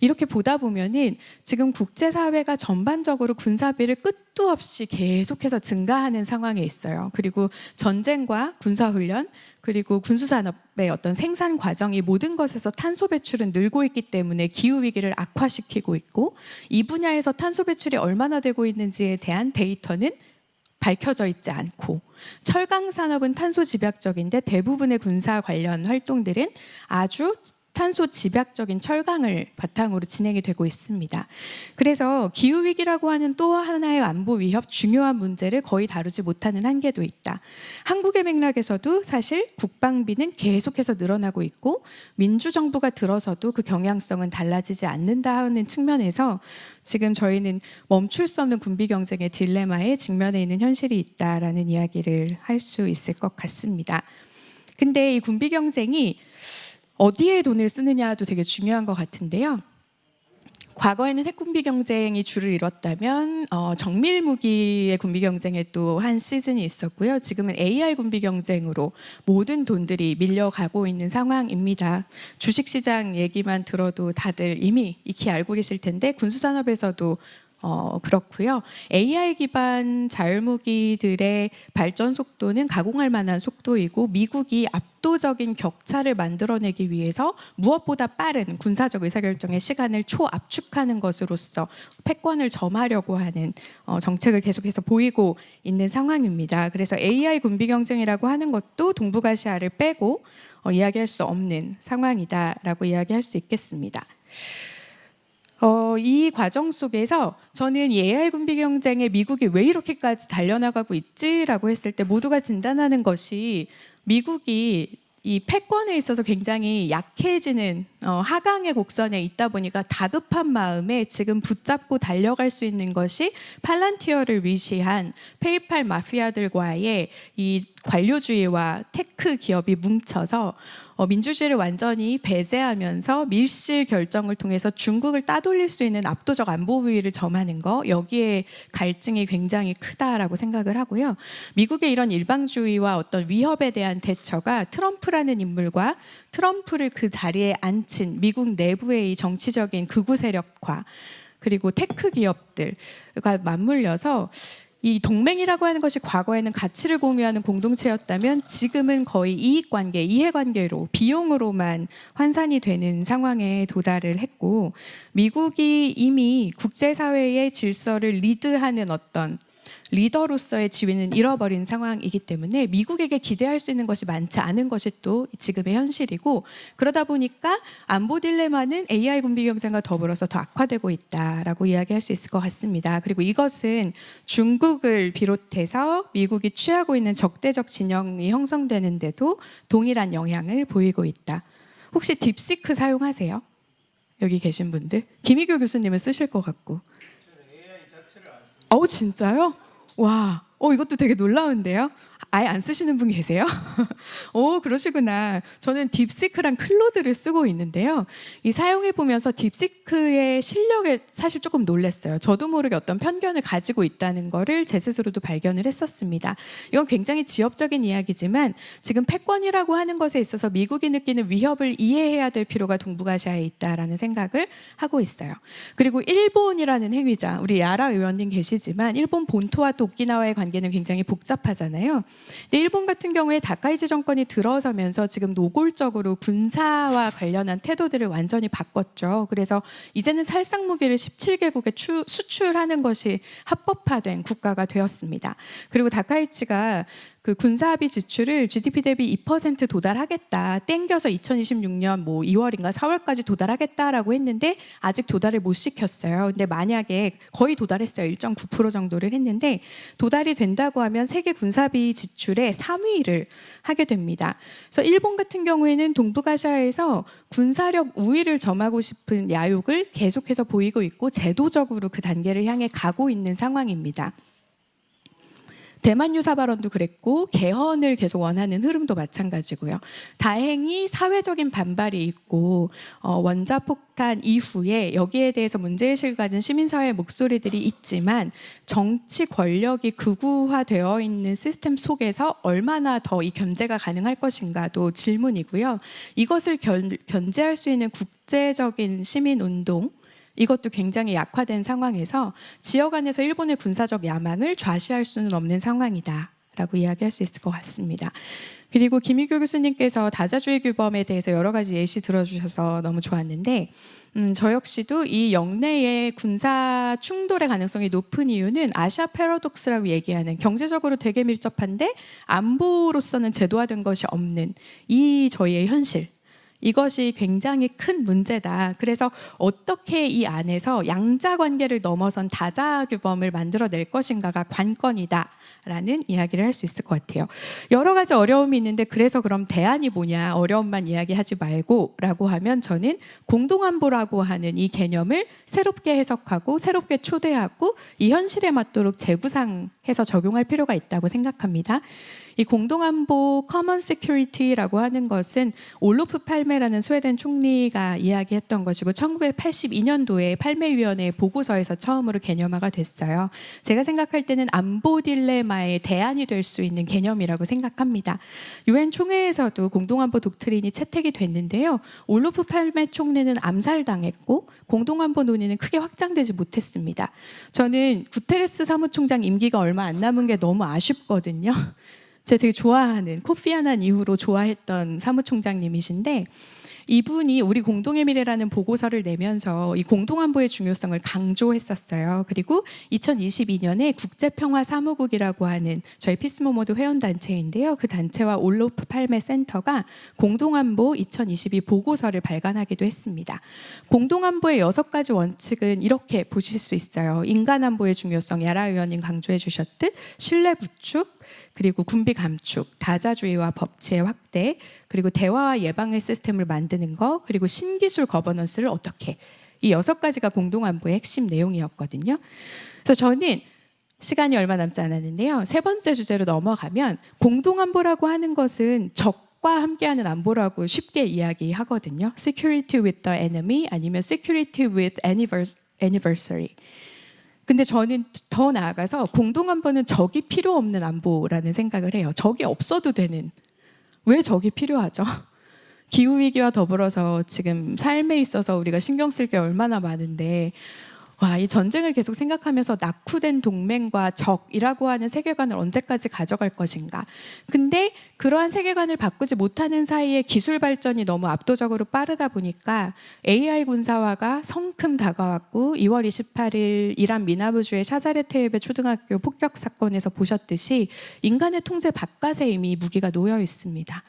이렇게 보다 보면은 지금 국제사회가 전반적으로 군사비를 끝도 없이 계속해서 증가하는 상황에 있어요. 그리고 전쟁과 군사훈련 그리고 군수산업의 어떤 생산 과정 이 모든 것에서 탄소 배출은 늘고 있기 때문에 기후 위기를 악화시키고 있고 이 분야에서 탄소 배출이 얼마나 되고 있는지에 대한 데이터는 밝혀져 있지 않고 철강 산업은 탄소 집약적인데 대부분의 군사 관련 활동들은 아주 탄소 집약적인 철강을 바탕으로 진행이 되고 있습니다. 그래서 기후위기라고 하는 또 하나의 안보 위협 중요한 문제를 거의 다루지 못하는 한계도 있다. 한국의 맥락에서도 사실 국방비는 계속해서 늘어나고 있고 민주정부가 들어서도 그 경향성은 달라지지 않는다 하는 측면에서 지금 저희는 멈출 수 없는 군비 경쟁의 딜레마에 직면해 있는 현실이 있다라는 이야기를 할 수 있을 것 같습니다. 근데 이 군비 경쟁이 어디에 돈을 쓰느냐도 되게 중요한 것 같은데요. 과거에는 핵군비 경쟁이 주를 이뤘다면 정밀 무기의 군비 경쟁에 또 한 시즌이 있었고요. 지금은 AI 군비 경쟁으로 모든 돈들이 밀려가고 있는 상황입니다. 주식시장 얘기만 들어도 다들 이미 익히 알고 계실 텐데 군수산업에서도 그렇고요. AI 기반 자율무기들의 발전 속도는 가공할 만한 속도이고 미국이 압도적인 격차를 만들어내기 위해서 무엇보다 빠른 군사적 의사결정의 시간을 초압축하는 것으로서 패권을 점하려고 하는 정책을 계속해서 보이고 있는 상황입니다. 그래서 AI 군비 경쟁이라고 하는 것도 동북아시아를 빼고 이야기할 수 없는 상황이다라고 이야기할 수 있겠습니다. 이 과정 속에서 저는 이 AI 군비 경쟁에 미국이 왜 이렇게까지 달려나가고 있지라고 했을 때 모두가 진단하는 것이 미국이 이 패권에 있어서 굉장히 약해지는 하강의 곡선에 있다 보니까 다급한 마음에 지금 붙잡고 달려갈 수 있는 것이 팔란티어를 위시한 페이팔 마피아들과의 이 관료주의와 테크 기업이 뭉쳐서 민주주의를 완전히 배제하면서 밀실 결정을 통해서 중국을 따돌릴 수 있는 압도적 안보 우위를 점하는 거 여기에 갈증이 굉장히 크다라고 생각을 하고요. 미국의 이런 일방주의와 어떤 위협에 대한 대처가 트럼프라는 인물과 트럼프를 그 자리에 앉힌 미국 내부의 이 정치적인 극우 세력화 그리고 테크 기업들과 맞물려서 이 동맹이라고 하는 것이 과거에는 가치를 공유하는 공동체였다면 지금은 거의 이익관계, 이해관계로 비용으로만 환산이 되는 상황에 도달을 했고 미국이 이미 국제사회의 질서를 리드하는 어떤 리더로서의 지위는 잃어버린 상황이기 때문에 미국에게 기대할 수 있는 것이 많지 않은 것이 또 지금의 현실이고, 그러다 보니까 안보 딜레마는 AI 군비 경쟁과 더불어서 더 악화되고 있다라고 이야기할 수 있을 것 같습니다. 그리고 이것은 중국을 비롯해서 미국이 취하고 있는 적대적 진영이 형성되는데도 동일한 영향을 보이고 있다. 혹시 딥시크 사용하세요? 여기 계신 분들? 김희교 교수님은 쓰실 것 같고. 진짜요? 와, 이것도 되게 놀라운데요. 아예 안 쓰시는 분 계세요? 오, 그러시구나. 저는 딥시크랑 클로드를 쓰고 있는데요. 이 사용해 보면서 딥시크의 실력에 사실 조금 놀랐어요. 저도 모르게 어떤 편견을 가지고 있다는 거를 제 스스로도 발견을 했었습니다. 이건 굉장히 지엽적인 이야기지만 지금 패권이라고 하는 것에 있어서 미국이 느끼는 위협을 이해해야 될 필요가 동북아시아에 있다라는 생각을 하고 있어요. 그리고 일본이라는 행위자, 우리 야라 의원님 계시지만 일본 본토와 또 오키나와의 관계는 굉장히 복잡하잖아요. 근데 일본 같은 경우에 다카이치 정권이 들어서면서 지금 노골적으로 군사와 관련한 태도들을 완전히 바꿨죠. 그래서 이제는 살상 무기를 17개국에 수출하는 것이 합법화된 국가가 되었습니다. 그리고 다카이치가 그 군사합의 지출을 GDP 대비 2% 도달하겠다. 땡겨서 2026년 2월인가 4월까지 도달하겠다라고 했는데 아직 도달을 못 시켰어요. 근데 만약에 거의 도달했어요. 1.9% 정도를 했는데 도달이 된다고 하면 세계 군사비 지출의 3위를 하게 됩니다. 그래서 일본 같은 경우에는 동북아시아에서 군사력 우위를 점하고 싶은 야욕을 계속해서 보이고 있고 제도적으로 그 단계를 향해 가고 있는 상황입니다. 대만 유사 발언도 그랬고 개헌을 계속 원하는 흐름도 마찬가지고요. 다행히 사회적인 반발이 있고 원자폭탄 이후에 여기에 대해서 문제의식을 가진 시민사회의 목소리들이 있지만 정치 권력이 극우화되어 있는 시스템 속에서 얼마나 더 이 견제가 가능할 것인가도 질문이고요. 이것을 견제할 수 있는 국제적인 시민운동, 이것도 굉장히 약화된 상황에서 지역 안에서 일본의 군사적 야망을 좌시할 수는 없는 상황이다라고 이야기할 수 있을 것 같습니다. 그리고 김희교 교수님께서 다자주의 규범에 대해서 여러 가지 예시 들어주셔서 너무 좋았는데 저 역시도 이 영내의 군사 충돌의 가능성이 높은 이유는 아시아 패러독스라고 얘기하는 경제적으로 되게 밀접한데 안보로서는 제도화된 것이 없는 이 저희의 현실, 이것이 굉장히 큰 문제다. 그래서 어떻게 이 안에서 양자 관계를 넘어선 다자 규범을 만들어낼 것인가가 관건이다라는 이야기를 할 수 있을 것 같아요. 여러 가지 어려움이 있는데 그래서 그럼 대안이 뭐냐, 어려움만 이야기하지 말고 라고 하면 저는 공동안보라고 하는 이 개념을 새롭게 해석하고 새롭게 초대하고 이 현실에 맞도록 재구상해서 적용할 필요가 있다고 생각합니다. 이 공동안보 커먼 시큐리티라고 하는 것은 올로프 팔메라는 스웨덴 총리가 이야기했던 것이고 1982년도에 팔메위원회 보고서에서 처음으로 개념화가 됐어요. 제가 생각할 때는 안보 딜레마의 대안이 될 수 있는 개념이라고 생각합니다. 유엔 총회에서도 공동안보 독트린이 채택이 됐는데요. 올로프 팔메 총리는 암살당했고 공동안보 논의는 크게 확장되지 못했습니다. 저는 구테레스 사무총장 임기가 얼마 안 남은 게 너무 아쉽거든요. 제가 되게 좋아하는, 코피 아난 이후로 좋아했던 사무총장님이신데 이분이 우리 공동의 미래라는 보고서를 내면서 이 공동안보의 중요성을 강조했었어요. 그리고 2022년에 국제평화사무국이라고 하는 저희 피스모모드 회원단체인데요. 그 단체와 올로프 팔메 센터가 공동안보 2022 보고서를 발간하기도 했습니다. 공동안보의 6가지 원칙은 이렇게 보실 수 있어요. 인간안보의 중요성, 야라 의원님 강조해 주셨듯 신뢰 구축, 그리고 군비 감축, 다자주의와 법치의 확대, 그리고 대화와 예방의 시스템을 만드는 거, 그리고 신기술 거버넌스를 어떻게, 이 6가지가 공동안보의 핵심 내용이었거든요. 그래서 저는 시간이 얼마 남지 않았는데요. 3번째 주제로 넘어가면 공동안보라고 하는 것은 적과 함께하는 안보라고 쉽게 이야기하거든요. Security with the enemy 아니면 Security with anniversary. 근데 저는 더 나아가서 공동안보는 적이 필요 없는 안보라는 생각을 해요. 적이 없어도 되는. 왜 적이 필요하죠? 기후위기와 더불어서 지금 삶에 있어서 우리가 신경 쓸 게 얼마나 많은데 와, 이 전쟁을 계속 생각하면서 낙후된 동맹과 적이라고 하는 세계관을 언제까지 가져갈 것인가. 근데 그러한 세계관을 바꾸지 못하는 사이에 기술 발전이 너무 압도적으로 빠르다 보니까 AI 군사화가 성큼 다가왔고 2월 28일 이란 미나부주의 샤자레테입의 초등학교 폭격 사건에서 보셨듯이 인간의 통제 바깥에 이미 무기가 놓여 있습니다.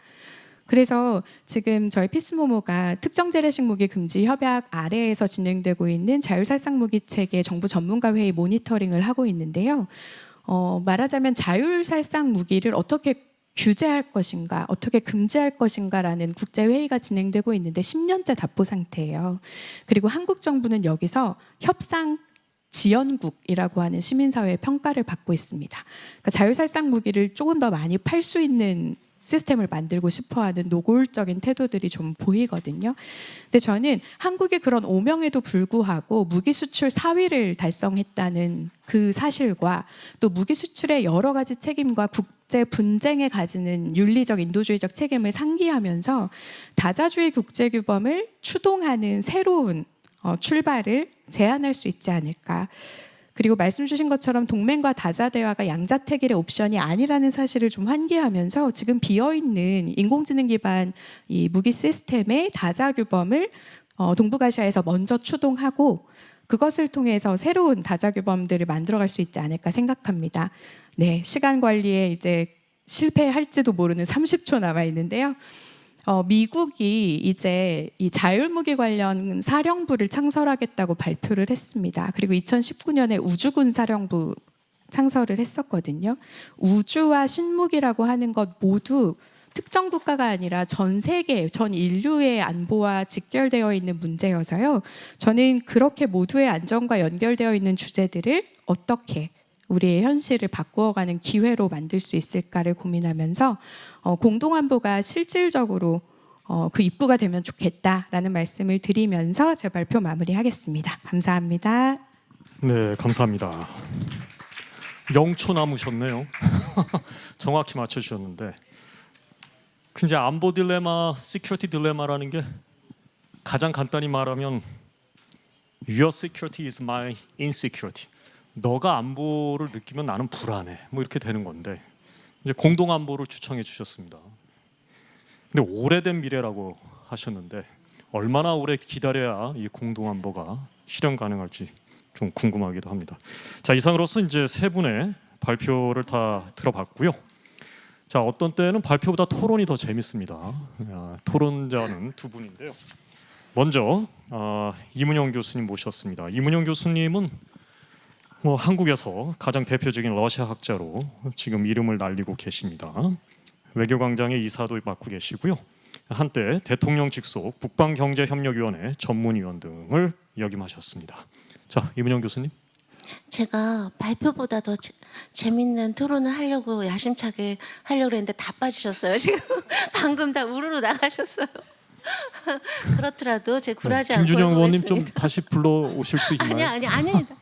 그래서 지금 저희 피스모모가 특정 재래식 무기 금지 협약 아래에서 진행되고 있는 자율살상 무기 체계 정부 전문가 회의 모니터링을 하고 있는데요. 말하자면 자율살상 무기를 어떻게 규제할 것인가, 어떻게 금지할 것인가라는 국제 회의가 진행되고 있는데 10년째 답보 상태예요. 그리고 한국 정부는 여기서 협상 지연국이라고 하는 시민사회의 평가를 받고 있습니다. 그러니까 자율살상 무기를 조금 더 많이 팔 수 있는 시스템을 만들고 싶어하는 노골적인 태도들이 좀 보이거든요. 근데 저는 한국이 그런 오명에도 불구하고 무기 수출 4위를 달성했다는 그 사실과 또 무기 수출의 여러 가지 책임과 국제 분쟁에 가지는 윤리적 인도주의적 책임을 상기하면서 다자주의 국제 규범을 추동하는 새로운 출발을 제안할 수 있지 않을까. 그리고 말씀 주신 것처럼 동맹과 다자 대화가 양자택일의 옵션이 아니라는 사실을 좀 환기하면서 지금 비어있는 인공지능 기반 이 무기 시스템의 다자 규범을 동북아시아에서 먼저 추동하고 그것을 통해서 새로운 다자 규범들을 만들어갈 수 있지 않을까 생각합니다. 네, 시간 관리에 이제 실패할지도 모르는 30초 남아 있는데요. 미국이 이제 이 자율무기 관련 사령부를 창설하겠다고 발표를 했습니다. 그리고 2019년에 우주군 사령부 창설을 했었거든요. 우주와 신무기라고 하는 것 모두 특정 국가가 아니라 전 세계, 전 인류의 안보와 직결되어 있는 문제여서요. 저는 그렇게 모두의 안전과 연결되어 있는 주제들을 어떻게 우리의 현실을 바꾸어가는 기회로 만들 수 있을까를 고민하면서 공동안보가 실질적으로 그 입구가 되면 좋겠다라는 말씀을 드리면서 제 발표 마무리하겠습니다. 감사합니다. 네, 감사합니다. 0초 남으셨네요. 정확히 맞춰주셨는데 이제 안보 딜레마, 시큐리티 딜레마라는 게 가장 간단히 말하면 Your security is my insecurity. 너가 안보를 느끼면 나는 불안해. 뭐 이렇게 되는 건데 이제 공동 안보를 추천해 주셨습니다. 근데 오래된 미래라고 하셨는데 얼마나 오래 기다려야 이 공동 안보가 실현 가능할지 좀 궁금하기도 합니다. 자, 이상으로서 이제 세 분의 발표를 다 들어봤고요. 자, 어떤 때는 발표보다 토론이 더 재밌습니다. 토론자는 두 분인데요. 먼저 이문영 교수님 모셨습니다. 이문영 교수님은 한국에서 가장 대표적인 러시아 학자로 지금 이름을 날리고 계십니다. 외교광장의 이사도 맡고 계시고요. 한때 대통령 직속 북방경제협력위원회 전문위원 등을 역임하셨습니다. 자, 이문영 교수님. 제가 발표보다 더 재밌는 토론을 하려고 야심차게 하려고 했는데 다 빠지셨어요. 지금 방금 다 우르르 나가셨어요. 그렇더라도 제 굴하지 않고 김준영 의원님 해보겠습니다. 좀 다시 불러오실 수 있나요? 아닙니다.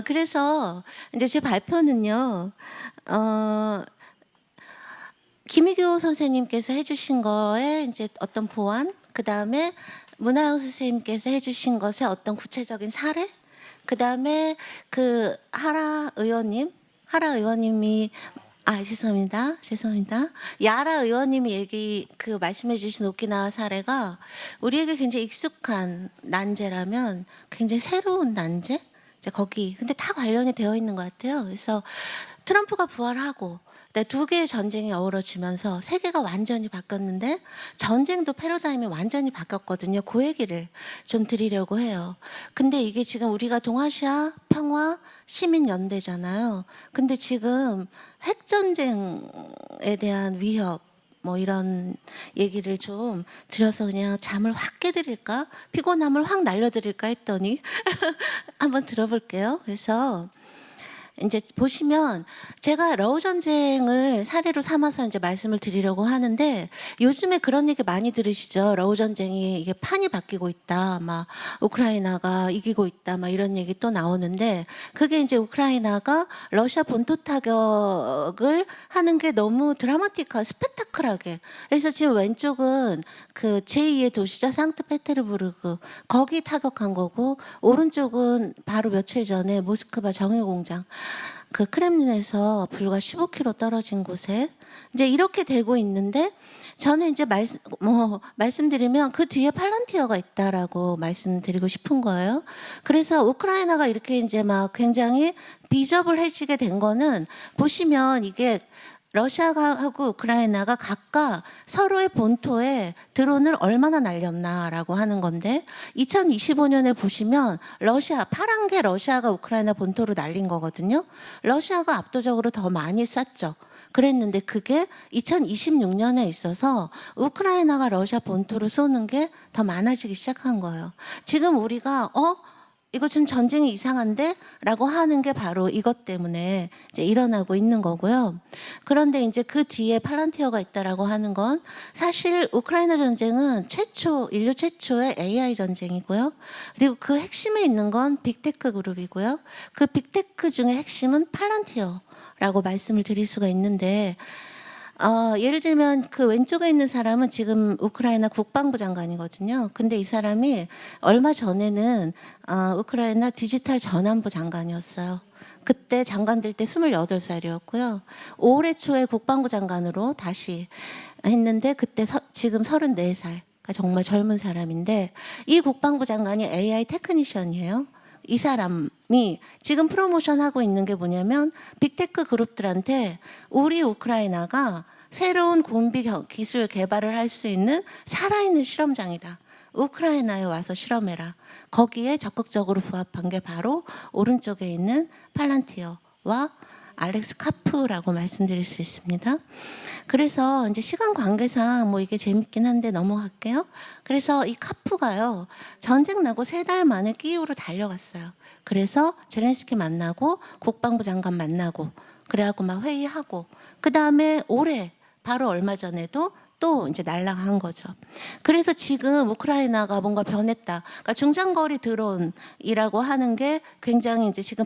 그래서 이제 제 발표는요. 김희교 선생님께서 해주신 거에 이제 어떤 보완, 그 다음에 문하영 선생님께서 해주신 것의 어떤 구체적인 사례, 그 다음에 그 하라 의원님이 죄송합니다. 야라 의원님이 말씀해주신 오키나와 사례가 우리에게 굉장히 익숙한 난제라면 굉장히 새로운 난제, 이제 거기 근데 다 관련이 되어 있는 것 같아요. 그래서 트럼프가 부활하고 두 개의 전쟁이 어우러지면서 세계가 완전히 바뀌었는데 전쟁도 패러다임이 완전히 바뀌었거든요. 그 얘기를 좀 드리려고 해요. 근데 이게 지금 우리가 동아시아 평화 시민연대잖아요. 근데 지금 핵전쟁에 대한 위협 뭐 이런 얘기를 좀 드려서 그냥 잠을 확 깨드릴까? 피곤함을 확 날려드릴까 했더니 한번 들어볼게요. 그래서 이제 보시면 제가 러우 전쟁을 사례로 삼아서 이제 말씀을 드리려고 하는데 요즘에 그런 얘기 많이 들으시죠. 러우 전쟁이 이게 판이 바뀌고 있다. 막 우크라이나가 이기고 있다. 막 이런 얘기 또 나오는데 그게 이제 우크라이나가 러시아 본토 타격을 하는 게 너무 드라마틱하고 스펙타클하게. 그래서 지금 왼쪽은 그 제2의 도시죠. 상트페테르부르크. 거기 타격한 거고 오른쪽은 바로 며칠 전에 모스크바 정유공장. 그 크렘린에서 불과 15km 떨어진 곳에 이제 이렇게 되고 있는데 저는 이제 말씀드리면 그 뒤에 팔란티어가 있다라고 말씀드리고 싶은 거예요. 그래서 우크라이나가 이렇게 이제 막 굉장히 비저블해지게 된 거는 보시면 이게 러시아하고 우크라이나가 각각 서로의 본토에 드론을 얼마나 날렸나라고 하는 건데 2025년에 보시면 러시아 파란 게 러시아가 우크라이나 본토로 날린 거거든요. 러시아가 압도적으로 더 많이 쐈죠. 그랬는데 그게 2026년에 있어서 우크라이나가 러시아 본토로 쏘는 게 더 많아지기 시작한 거예요. 지금 우리가 이거 지금 전쟁이 이상한데? 라고 하는 게 바로 이것 때문에 이제 일어나고 있는 거고요. 그런데 이제 그 뒤에 팔란티어가 있다라고 하는 건 사실 우크라이나 전쟁은 인류 최초의 AI 전쟁이고요. 그리고 그 핵심에 있는 건 빅테크 그룹이고요. 그 빅테크 중에 핵심은 팔란티어라고 말씀을 드릴 수가 있는데 예를 들면 그 왼쪽에 있는 사람은 지금 우크라이나 국방부 장관이거든요. 근데 이 사람이 얼마 전에는 우크라이나 디지털 전환부 장관이었어요. 그때 장관 될 때 28살이었고요. 올해 초에 국방부 장관으로 다시 했는데 그때 지금 34살. 그러니까 정말 젊은 사람인데 이 국방부 장관이 AI 테크니션이에요. 이 사람이 지금 프로모션하고 있는 게 뭐냐면 빅테크 그룹들한테 우리 우크라이나가 새로운 군비 기술 개발을 할 수 있는 살아있는 실험장이다. 우크라이나에 와서 실험해라. 거기에 적극적으로 부합한 게 바로 오른쪽에 있는 팔란티어와 알렉스 카프라고 말씀드릴 수 있습니다. 그래서 이제 시간 관계상 뭐 이게 재밌긴 한데 넘어갈게요. 그래서 이 카프가요 전쟁 나고 3달 만에 키이우로 달려갔어요. 그래서 젤렌스키 만나고 국방부 장관 만나고 그래갖고 막 회의하고 그 다음에 올해 바로 얼마 전에도 또 이제 날아간 거죠. 그래서 지금 우크라이나가 뭔가 변했다. 그러니까 중장거리 드론이라고 하는 게 굉장히 이제 지금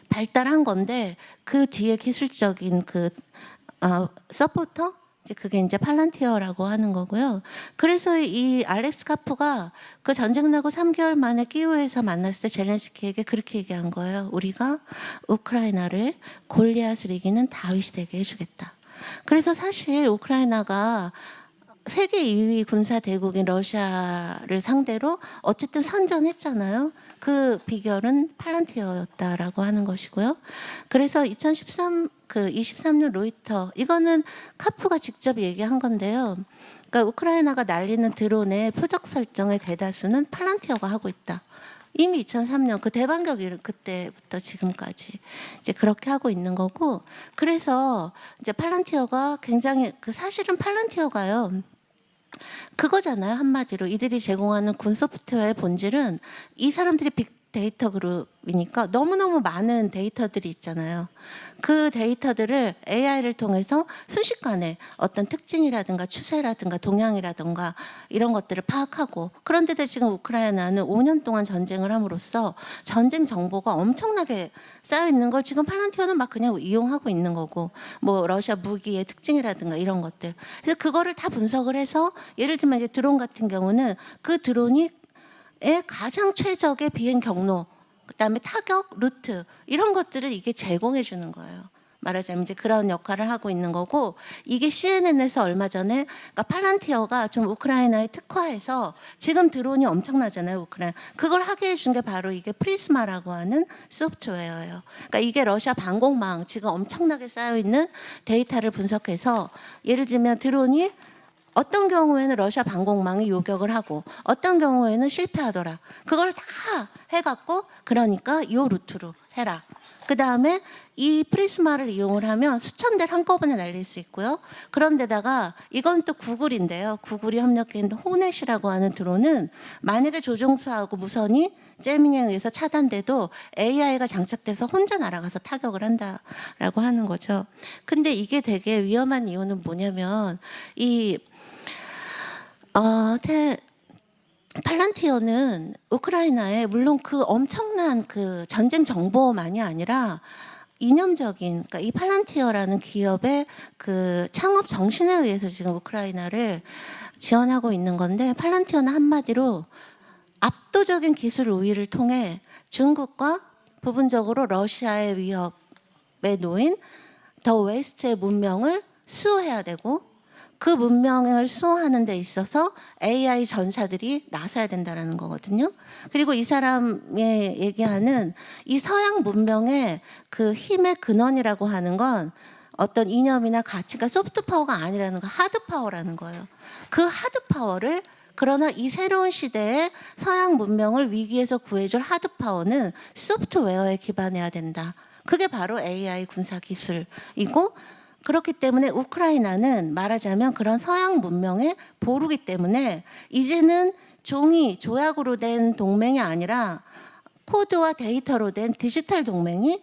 발달한 건데 그 뒤에 기술적인 그 서포터 이제 그게 이제 팔란티어라고 하는 거고요. 그래서 이 알렉스 카프가 그 전쟁 나고 3개월 만에 키이우에서 만났을 때 젤렌스키에게 그렇게 얘기한 거예요. 우리가 우크라이나를 골리앗을 이기는 다윗이 되게 해주겠다. 그래서 사실 우크라이나가 세계 2위 군사 대국인 러시아를 상대로 어쨌든 선전했잖아요. 그 비결은 팔란티어였다라고 하는 것이고요. 그래서 23년 로이터 이거는 카프가 직접 얘기한 건데요. 그러니까 우크라이나가 날리는 드론의 표적 설정의 대다수는 팔란티어가 하고 있다. 이미 2003년 그 대반격 그때부터 지금까지 이제 그렇게 하고 있는 거고 그래서 이제 팔란티어가 굉장히 사실은 팔란티어가요. 그거잖아요. 한마디로 이들이 제공하는 군 소프트웨어의 본질은 이 사람들이 빅데이터 그룹이니까 너무너무 많은 데이터들이 있잖아요. 그 데이터들을 AI를 통해서 순식간에 어떤 특징이라든가 추세라든가 동향이라든가 이런 것들을 파악하고 그런데도 지금 우크라이나는 5년 동안 전쟁을 함으로써 전쟁 정보가 엄청나게 쌓여 있는 걸 지금 팔란티어는 막 그냥 이용하고 있는 거고 뭐 러시아 무기의 특징이라든가 이런 것들 그래서 그거를 다 분석을 해서 예를 들면 이제 드론 같은 경우는 그 드론이 가장 최적의 비행 경로 그다음에 타격 루트 이런 것들을 이게 제공해 주는 거예요. 말하자면 이제 그런 역할을 하고 있는 거고 이게 CNN에서 얼마 전에 그러니까 팔란티어가 좀 우크라이나에 특화해서 지금 드론이 엄청나잖아요. 우크라이나 그걸 하게 해준 게 바로 이게 프리스마라고 하는 소프트웨어예요. 그러니까 이게 러시아 방공망 지금 엄청나게 쌓여 있는 데이터를 분석해서 예를 들면 드론이 어떤 경우에는 러시아 방공망이 요격을 하고 어떤 경우에는 실패하더라. 그걸 다 해갖고 그러니까 이 루트로 해라. 그 다음에 이 프리스마를 이용을 하면 수천 대를 한꺼번에 날릴 수 있고요. 그런데다가 이건 또 구글인데요. 구글이 협력한 호넷이라고 하는 드론은 만약에 조종수하고 무선이 재밍에 의해서 차단돼도 AI가 장착돼서 혼자 날아가서 타격을 한다라고 하는 거죠. 근데 이게 되게 위험한 이유는 뭐냐면 이 팔란티어는 우크라이나에 물론 그 엄청난 그 전쟁 정보만이 아니라 이념적인, 그러니까 이 팔란티어라는 기업의 그 창업 정신에 의해서 지금 우크라이나를 지원하고 있는 건데, 팔란티어는 한마디로 압도적인 기술 우위를 통해 중국과 부분적으로 러시아의 위협에 놓인 더 웨스트의 문명을 수호해야 되고, 그 문명을 수호하는 데 있어서 AI 전사들이 나서야 된다는 거거든요. 그리고 이 사람이 얘기하는 이 서양 문명의 그 힘의 근원이라고 하는 건 어떤 이념이나 가치가 소프트 파워가 아니라는 거, 하드 파워라는 거예요. 그 하드 파워를, 그러나 이 새로운 시대에 서양 문명을 위기에서 구해줄 하드 파워는 소프트웨어에 기반해야 된다. 그게 바로 AI 군사 기술이고, 그렇기 때문에 우크라이나는 말하자면 그런 서양 문명의 보루기 때문에 이제는 종이, 조약으로 된 동맹이 아니라 코드와 데이터로 된 디지털 동맹이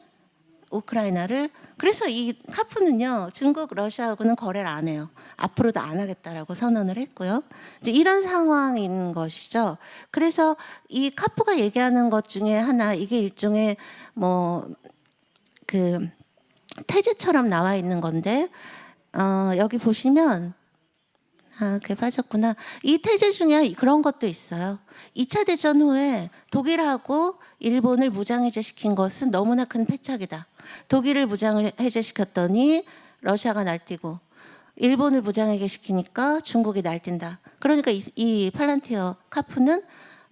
우크라이나를, 그래서 이 카프는요, 중국, 러시아하고는 거래를 안 해요. 앞으로도 안 하겠다라고 선언을 했고요. 이제 이런 상황인 것이죠. 그래서 이 카프가 얘기하는 것 중에 하나, 이게 일종의 태제처럼 나와 있는 건데, 여기 보시면, 그게 빠졌구나. 이 태제 중에 그런 것도 있어요. 2차 대전 후에 독일하고 일본을 무장해제시킨 것은 너무나 큰 패착이다. 독일을 무장해제시켰더니 러시아가 날뛰고, 일본을 무장해제시키니까 중국이 날뛴다. 그러니까 이 팔란티어 카프는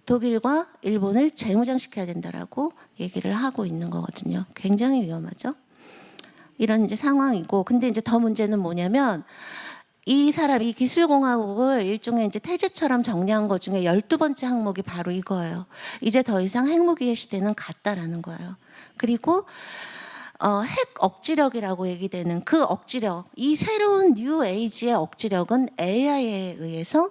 독일과 일본을 재무장시켜야 된다라고 얘기를 하고 있는 거거든요. 굉장히 위험하죠. 이런 이제 상황이고, 근데 이제 더 문제는 뭐냐면, 이 기술공화국을 일종의 이제 태제처럼 정리한 것 중에 12번째 항목이 바로 이거예요. 이제 더 이상 핵무기의 시대는 갔다라는 거예요. 그리고 핵 억지력이라고 얘기되는 그 억지력, 이 새로운 뉴 에이지의 억지력은 AI에 의해서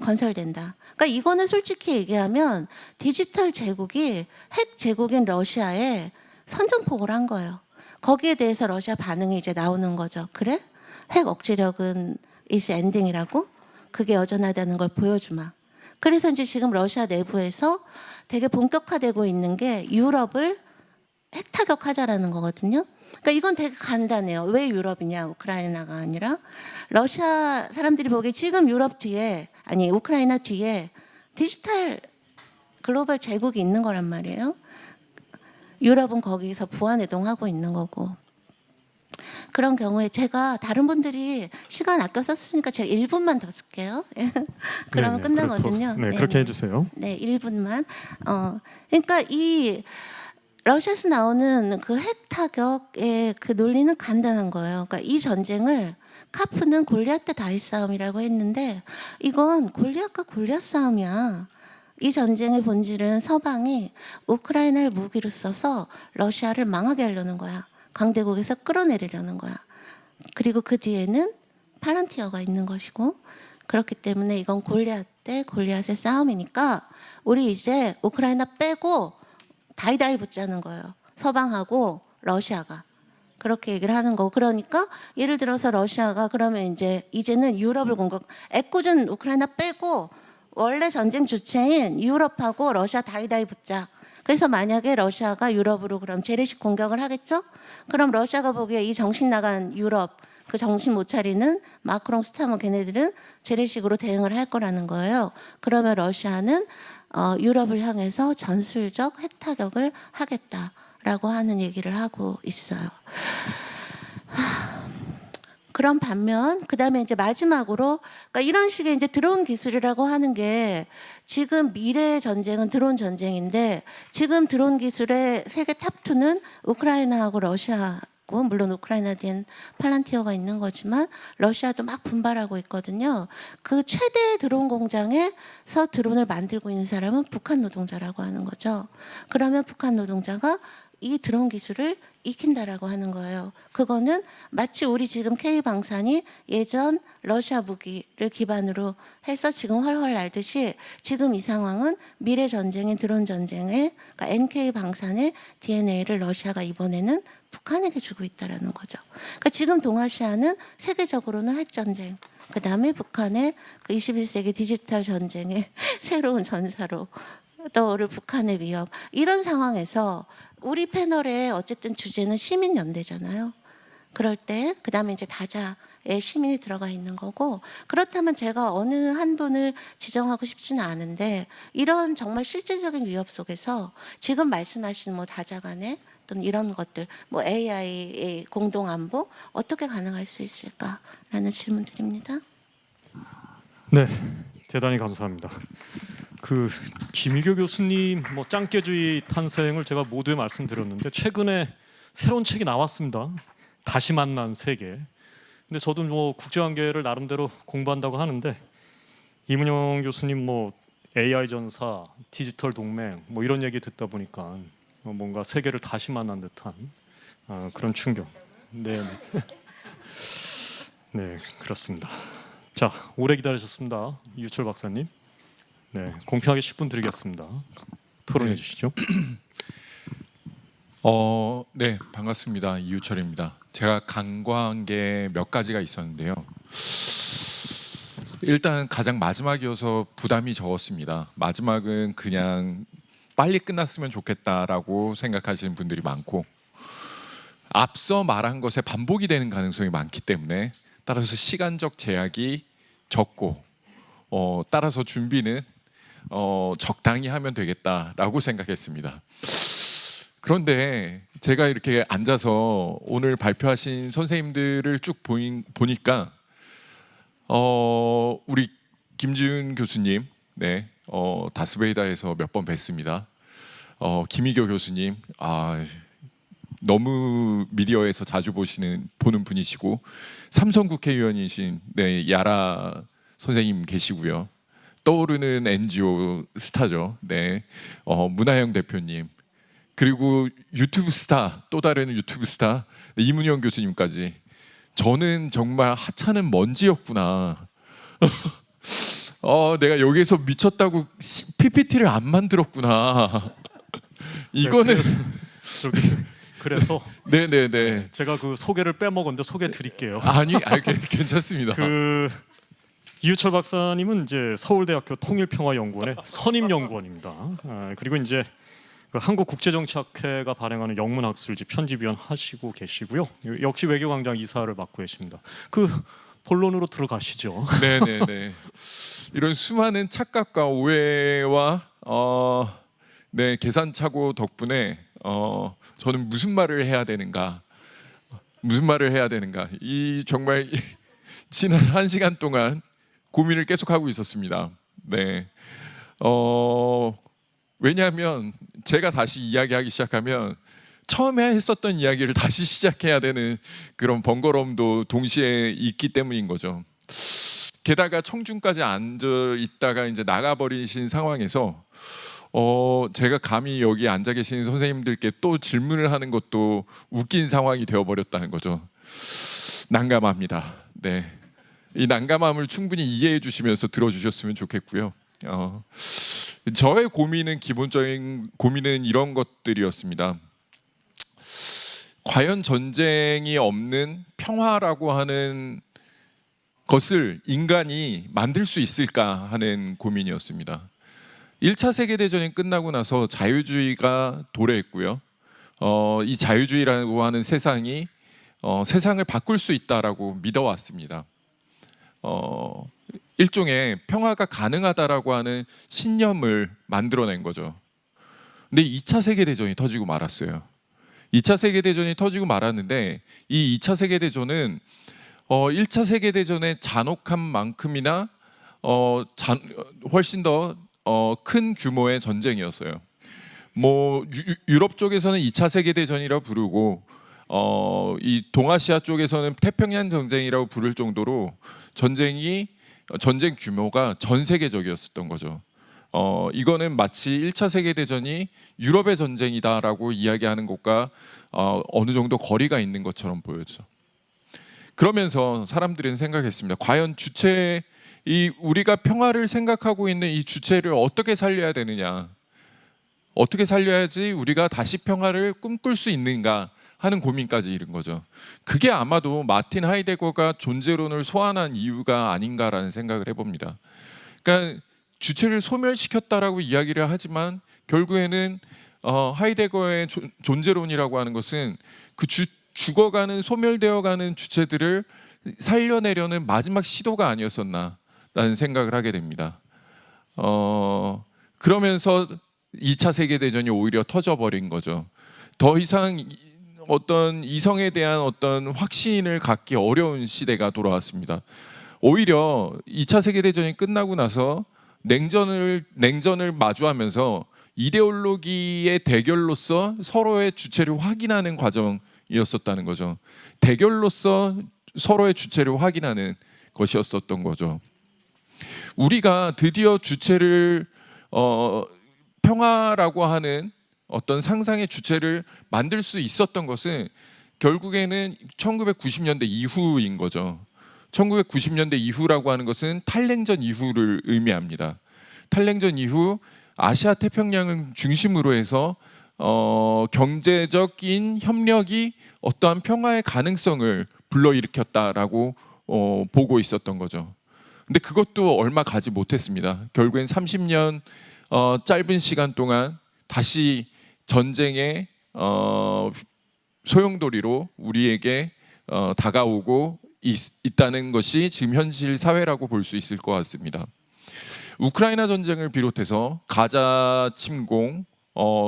건설된다. 그러니까 이거는 솔직히 얘기하면 디지털 제국이 핵 제국인 러시아에 선전포고를 한 거예요. 거기에 대해서 러시아 반응이 이제 나오는 거죠. 그래? 핵 억지력은 is ending이라고? 그게 여전하다는 걸 보여주마. 그래서 이제 지금 러시아 내부에서 되게 본격화되고 있는 게 유럽을 핵 타격하자라는 거거든요. 그러니까 이건 되게 간단해요. 왜 유럽이냐, 우크라이나가 아니라. 러시아 사람들이 보기에 지금 우크라이나 뒤에 디지털 글로벌 제국이 있는 거란 말이에요. 유럽은 거기서 부안해동하고 있는 거고. 그런 경우에 제가 다른 분들이 시간 아껴 썼으니까 제가 1분만 더 쓸게요. 그러면 끝나거든요. 네, 그렇게 해주세요. 네, 1분만. 그러니까 이 러시아에서 나오는 그 핵 타격의 그 논리는 간단한 거예요. 그러니까 이 전쟁을 카프는 골리앗 대 다윗 싸움이라고 했는데, 이건 골리앗과 골리앗 싸움이야. 이 전쟁의 본질은 서방이 우크라이나를 무기로 써서 러시아를 망하게 하려는 거야. 강대국에서 끌어내리려는 거야. 그리고 그 뒤에는 팔란티어가 있는 것이고, 그렇기 때문에 이건 골리앗 대 골리앗의 싸움이니까 우리 이제 우크라이나 빼고 다이다이 붙자는 거예요. 서방하고 러시아가. 그렇게 얘기를 하는 거고, 그러니까 예를 들어서 러시아가 그러면 이제는 유럽을 애꿎은 우크라이나 빼고 원래 전쟁 주체인 유럽하고 러시아 다이다이 붙자. 그래서 만약에 러시아가 유럽으로 그럼 재래식 공격을 하겠죠? 그럼 러시아가 보기에 이 정신 나간 유럽, 그 정신 못 차리는 마크롱, 스타머 걔네들은 재래식으로 대응을 할 거라는 거예요. 그러면 러시아는 유럽을 향해서 전술적 핵 타격을 하겠다라고 하는 얘기를 하고 있어요. 그런 반면 그다음에 이제 마지막으로, 그러니까 이런 식의 이제 드론 기술이라고 하는 게, 지금 미래의 전쟁은 드론 전쟁인데, 지금 드론 기술의 세계 탑2는 우크라이나하고 러시아고, 물론 우크라이나 뒤엔 팔란티어가 있는 거지만 러시아도 막 분발하고 있거든요. 그 최대 드론 공장에서 드론을 만들고 있는 사람은 북한 노동자라고 하는 거죠. 그러면 북한 노동자가 이 드론 기술을 익힌다라고 하는 거예요. 그거는 마치 우리 지금 K방산이 예전 러시아 무기를 기반으로 해서 지금 훨훨 날듯이 지금 이 상황은 미래 전쟁인 드론 전쟁의 그러니까 NK방산의 DNA를 러시아가 이번에는 북한에게 주고 있다라는 거죠. 그러니까 지금 동아시아는 세계적으로는 핵전쟁, 그다음에 북한의 그 21세기 디지털 전쟁의 새로운 전사로 떠오를 북한의 위협, 이런 상황에서 우리 패널의 어쨌든 주제는 시민연대잖아요. 그럴 때 그다음에 이제 다자의 시민이 들어가 있는 거고, 그렇다면 제가 어느 한 분을 지정하고 싶지는 않은데 이런 정말 실질적인 위협 속에서 지금 말씀하신 뭐 다자 간의 또는 이런 것들, 뭐 AI의 공동 안보 어떻게 가능할 수 있을까라는 질문 드립니다. 네, 대단히 감사합니다. 그 김희교 교수님 뭐 짱깨주의 탄생을 제가 모두에 말씀드렸는데 최근에 새로운 책이 나왔습니다. 다시 만난 세계. 근데 저도 뭐 국제관계를 나름대로 공부한다고 하는데 이문영 교수님 뭐 AI 전사, 디지털 동맹 뭐 이런 얘기 듣다 보니까 뭔가 세계를 다시 만난 듯한 그런 충격. 네, 네 그렇습니다. 자, 오래 기다리셨습니다, 이유철 박사님. 네, 공평하게 10분 드리겠습니다. 토론해 주시죠. 네, 반갑습니다. 이유철입니다. 제가 간과한 게 몇 가지가 있었는데요. 일단 가장 마지막이어서 부담이 적었습니다. 마지막은 그냥 빨리 끝났으면 좋겠다라고 생각하시는 분들이 많고, 앞서 말한 것에 반복이 되는 가능성이 많기 때문에 따라서 시간적 제약이 적고 따라서 준비는 적당히 하면 되겠다라고 생각했습니다. 그런데 제가 이렇게 앉아서 오늘 발표하신 선생님들을 쭉 보니까 우리 김지훈 교수님, 네, 다스베이다에서 몇 번 뵀습니다. 김희교 교수님, 너무 미디어에서 자주 보는 분이시고, 삼성 국회의원이신 야라 선생님 계시고요. 떠오르는 NGO 스타죠. 네, 문하영 대표님, 그리고 유튜브 스타, 또 다른 유튜브 스타 이문영 교수님까지. 저는 정말 하찮은 먼지였구나. 내가 여기서 미쳤다고 PPT를 안 만들었구나. 이거는 그래서 네네네. 제가 그 소개를 빼먹었는데 소개 드릴게요. 아니 괜찮습니다. 그 이유철 박사님은 이제 서울대학교 통일평화연구원의 선임연구원입니다. 그리고 이제 그 한국국제정치학회가 발행하는 영문학술지 편집위원 하시고 계시고요. 역시 외교광장 이사를 맡고 계십니다. 그 본론으로 들어가시죠. 네네네. 이런 수많은 착각과 오해와 계산착오 덕분에 저는 무슨 말을 해야 되는가, 이 정말 지난 1시간 동안 고민을 계속하고 있었습니다. 네. 왜냐하면 제가 다시 이야기하기 시작하면 처음에 했었던 이야기를 다시 시작해야 되는 그런 번거로움도 동시에 있기 때문인 거죠. 게다가 청중까지 앉아 있다가 이제 나가버리신 상황에서 제가 감히 여기 앉아 계신 선생님들께 또 질문을 하는 것도 웃긴 상황이 되어버렸다는 거죠. 난감합니다. 네, 이 난감함을 충분히 이해해 주시면서 들어주셨으면 좋겠고요. 저의 기본적인 고민은 이런 것들이었습니다. 과연 전쟁이 없는 평화라고 하는 것을 인간이 만들 수 있을까 하는 고민이었습니다. 1차 세계대전이 끝나고 나서 자유주의가 도래했고요. 이 자유주의라고 하는 세상이 세상을 바꿀 수 있다라고 믿어왔습니다. 일종의 평화가 가능하다라고 하는 신념을 만들어낸 거죠. 근데 2차 세계대전이 터지고 말았어요. 2차 세계대전이 터지고 말았는데 이 2차 세계대전은 1차 세계대전의 잔혹한 만큼이나 훨씬 더 큰 규모의 전쟁이었어요. 뭐 유럽 쪽에서는 2차 세계대전이라 부르고 이 동아시아 쪽에서는 태평양 전쟁이라고 부를 정도로 전쟁 규모가 전 세계적이었던 거죠. 이거는 마치 1차 세계대전이 유럽의 전쟁이다라고 이야기하는 것과 어느 정도 거리가 있는 것처럼 보여져. 그러면서 사람들은 생각했습니다. 과연 이 우리가 평화를 생각하고 있는 이 주체를 어떻게 살려야 되느냐, 어떻게 살려야지 우리가 다시 평화를 꿈꿀 수 있는가 하는 고민까지 이른 거죠. 그게 아마도 마틴 하이데거가 존재론을 소환한 이유가 아닌가라는 생각을 해봅니다. 그러니까 주체를 소멸시켰다라고 이야기를 하지만 결국에는 하이데거의 존재론이라고 하는 것은 그 죽어가는, 소멸되어가는 주체들을 살려내려는 마지막 시도가 아니었었나라는 생각을 하게 됩니다. 그러면서 2차 세계대전이 오히려 터져버린 거죠. 더 이상 어떤 이성에 대한 어떤 확신을 갖기 어려운 시대가 돌아왔습니다. 오히려 2차 세계대전이 끝나고 나서 냉전을 마주하면서 이데올로기의 대결로서 서로의 주체를 확인하는 과정이었었다는 거죠. 대결로서 서로의 주체를 확인하는 것이었었던 거죠. 우리가 드디어 주체를 평화라고 하는 어떤 상상의 주체를 만들 수 있었던 것은 결국에는 1990년대 이후인 거죠. 1990년대 이후라고 하는 것은 탈냉전 이후를 의미합니다. 탈냉전 이후 아시아 태평양을 중심으로 해서 경제적인 협력이 어떠한 평화의 가능성을 불러일으켰다라고 보고 있었던 거죠. 근데 그것도 얼마 가지 못했습니다. 결국엔 30년 짧은 시간 동안 다시 전쟁의 소용돌이로 우리에게 다가오고 있다는 것이 지금 현실 사회라고 볼 수 있을 것 같습니다. 우크라이나 전쟁을 비롯해서 가자 침공,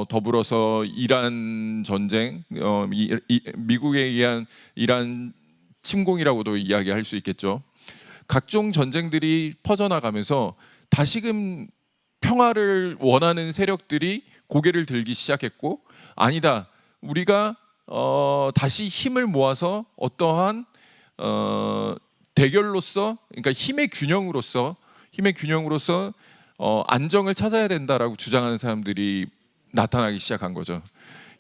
더불어서 이란 전쟁, 미국에 의한 이란 침공이라고도 이야기할 수 있겠죠. 각종 전쟁들이 퍼져나가면서 다시금 평화를 원하는 세력들이 고개를 들기 시작했고, 아니다, 우리가 다시 힘을 모아서 어떠한 대결로서, 그러니까 힘의 균형으로서 안정을 찾아야 된다라고 주장하는 사람들이 나타나기 시작한 거죠.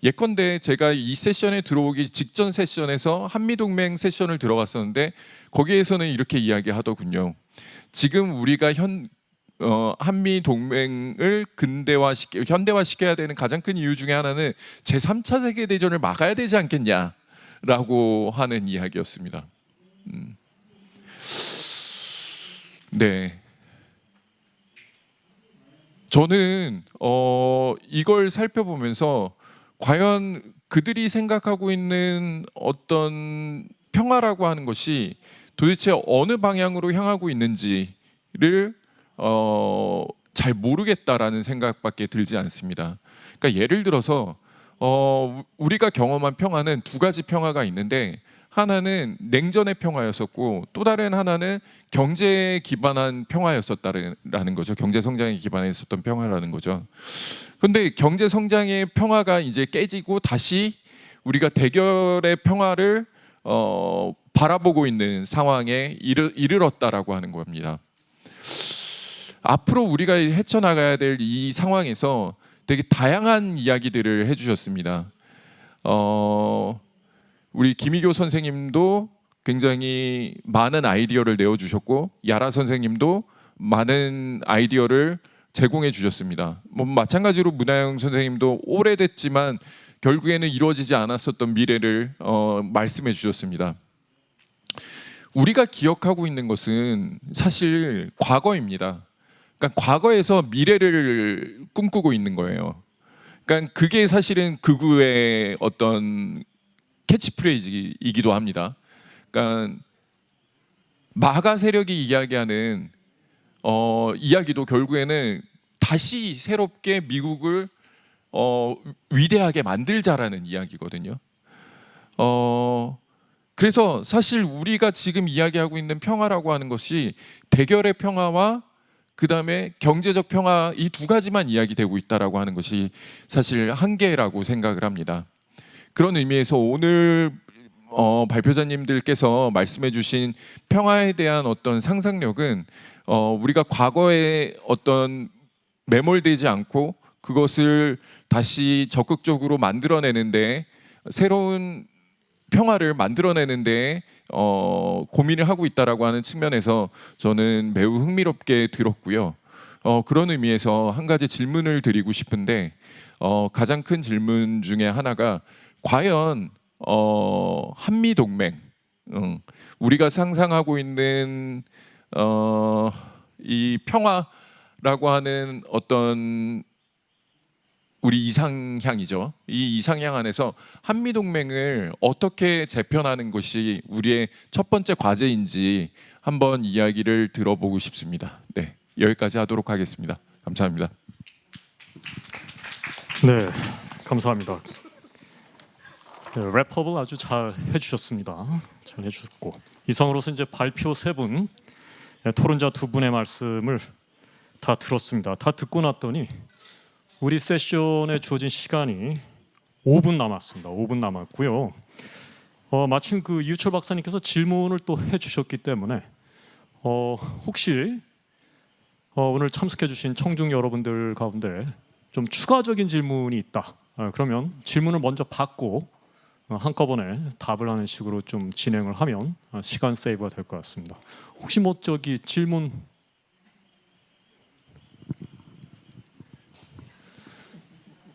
예컨대 제가 이 세션에 들어오기 직전 세션에서 한미동맹 세션을 들어갔었는데 거기에서는 이렇게 이야기하더군요. 지금 우리가 한미동맹을 현대화시켜야 되는 가장 큰 이유 중에 하나는 제3차 세계대전을 막아야 되지 않겠냐라고 하는 이야기였습니다. 네. 저는 이걸 살펴보면서 과연 그들이 생각하고 있는 어떤 평화라고 하는 것이 도대체 어느 방향으로 향하고 있는지를 잘 모르겠다라는 생각밖에 들지 않습니다. 그러니까 예를 들어서 우리가 경험한 평화는 두 가지 평화가 있는데, 하나는 냉전의 평화였었고 또 다른 하나는 경제에 기반한 평화였었다라는 거죠. 경제 성장에 기반했었던 평화라는 거죠. 그런데 경제 성장의 평화가 이제 깨지고 다시 우리가 대결의 평화를 바라보고 있는 상황에 이르렀다라고 하는 겁니다. 앞으로 우리가 헤쳐나가야 될 이 상황에서 되게 다양한 이야기들을 해주셨습니다. 우리 김희교 선생님도 굉장히 많은 아이디어를 내어주셨고, 야라 선생님도 많은 아이디어를 제공해 주셨습니다. 마찬가지로 문하영 선생님도 오래됐지만 결국에는 이루어지지 않았었던 미래를 말씀해 주셨습니다. 우리가 기억하고 있는 것은 사실 과거입니다. 그러니까 과거에서 미래를 꿈꾸고 있는 거예요. 그러니까 그게 사실은 극우의 어떤 캐치프레이즈이기도 합니다. 그러니까 마가 세력이 이야기하는 이야기도 결국에는 다시 새롭게 미국을 위대하게 만들자라는 이야기거든요. 그래서 사실 우리가 지금 이야기하고 있는 평화라고 하는 것이 대결의 평화와 그 다음에 경제적 평화, 이 두 가지만 이야기되고 있다라고 하는 것이 사실 한계라고 생각을 합니다. 그런 의미에서 오늘 발표자님들께서 말씀해주신 평화에 대한 어떤 상상력은 우리가 과거의 어떤 매몰되지 않고 그것을 다시 적극적으로 만들어내는데, 새로운 평화를 만들어내는데 고민을 하고 있다라고 하는 측면에서 저는 매우 흥미롭게 들었고요. 그런 의미에서 한 가지 질문을 드리고 싶은데, 가장 큰 질문 중에 하나가 과연 한미 동맹, 우리가 상상하고 있는 이 평화라고 하는 어떤 우리 이상향이죠. 이 이상향 안에서 한미 동맹을 어떻게 재편하는 것이 우리의 첫 번째 과제인지 한번 이야기를 들어보고 싶습니다. 네, 여기까지 하도록 하겠습니다. 감사합니다. 네, 감사합니다. 네, 랩업을 아주 잘 해주셨습니다. 잘 해주셨고, 이상으로서 이제 발표 세 분, 토론자 두 분의 말씀을 다 들었습니다. 다 듣고 났더니 우리 세션에 주어진 시간이 5분 남았습니다. 5분 남았고요. 마침 그 이유철 박사님께서 질문을 또 해주셨기 때문에 혹시 오늘 참석해주신 청중 여러분들 가운데 좀 추가적인 질문이 있다. 그러면 질문을 먼저 받고 한꺼번에 답을 하는 식으로 좀 진행을 하면 시간 세이브가 될 것 같습니다. 혹시 뭐 저기 질문?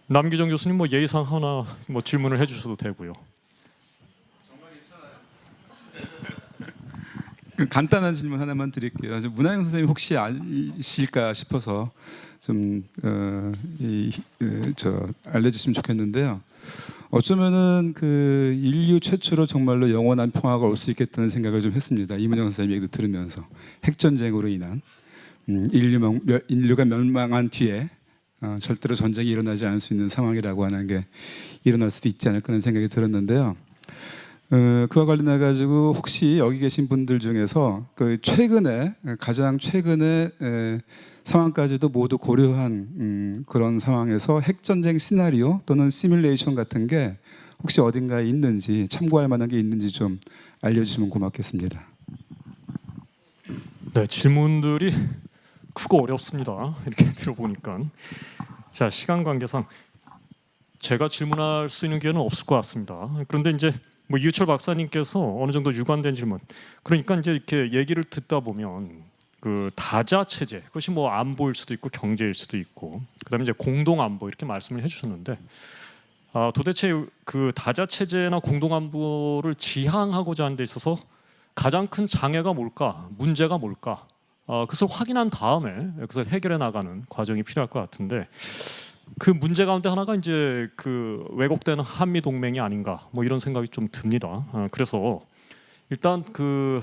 남기정 교수님 뭐 예의상 하나 뭐 질문을 해주셔도 되고요. 간단한 질문 하나만 드릴게요. 문하영 선생님 혹시 아실까 싶어서 좀 알려주시면 좋겠는데요. 어쩌면은 그 인류 최초로 정말로 영원한 평화가 올 수 있겠다는 생각을 좀 했습니다. 이문영 선생님 얘기도 들으면서 핵전쟁으로 인한 인류가 멸망한 뒤에 절대로 전쟁이 일어나지 않을 수 있는 상황이라고 하는 게 일어날 수도 있지 않을까 하는 생각이 들었는데요. 그와 관련해 가지고 혹시 여기 계신 분들 중에서 그 가장 최근에 상황까지도 모두 고려한 그런 상황에서 핵전쟁 시나리오 또는 시뮬레이션 같은 게 혹시 어딘가에 있는지, 참고할 만한 게 있는지 좀 알려주시면 고맙겠습니다. 네, 질문들이 크고 어렵습니다. 이렇게 들어보니까. 자, 시간 관계상 제가 질문할 수 있는 기회는 없을 것 같습니다. 그런데 이제 뭐 이유철 박사님께서 어느 정도 유관된 질문. 그러니까 이제 이렇게 얘기를 듣다 보면 그 다자 체제, 그것이 뭐 안보일 수도 있고 경제일 수도 있고, 그다음에 이제 공동 안보 이렇게 말씀을 해주셨는데, 도대체 그 다자 체제나 공동 안보를 지향하고자 하는 데 있어서 가장 큰 장애가 뭘까, 문제가 뭘까? 그것을 확인한 다음에 그것을 해결해 나가는 과정이 필요할 것 같은데, 그 문제 가운데 하나가 이제 그 왜곡되는 한미 동맹이 아닌가, 뭐 이런 생각이 좀 듭니다. 그래서 일단 그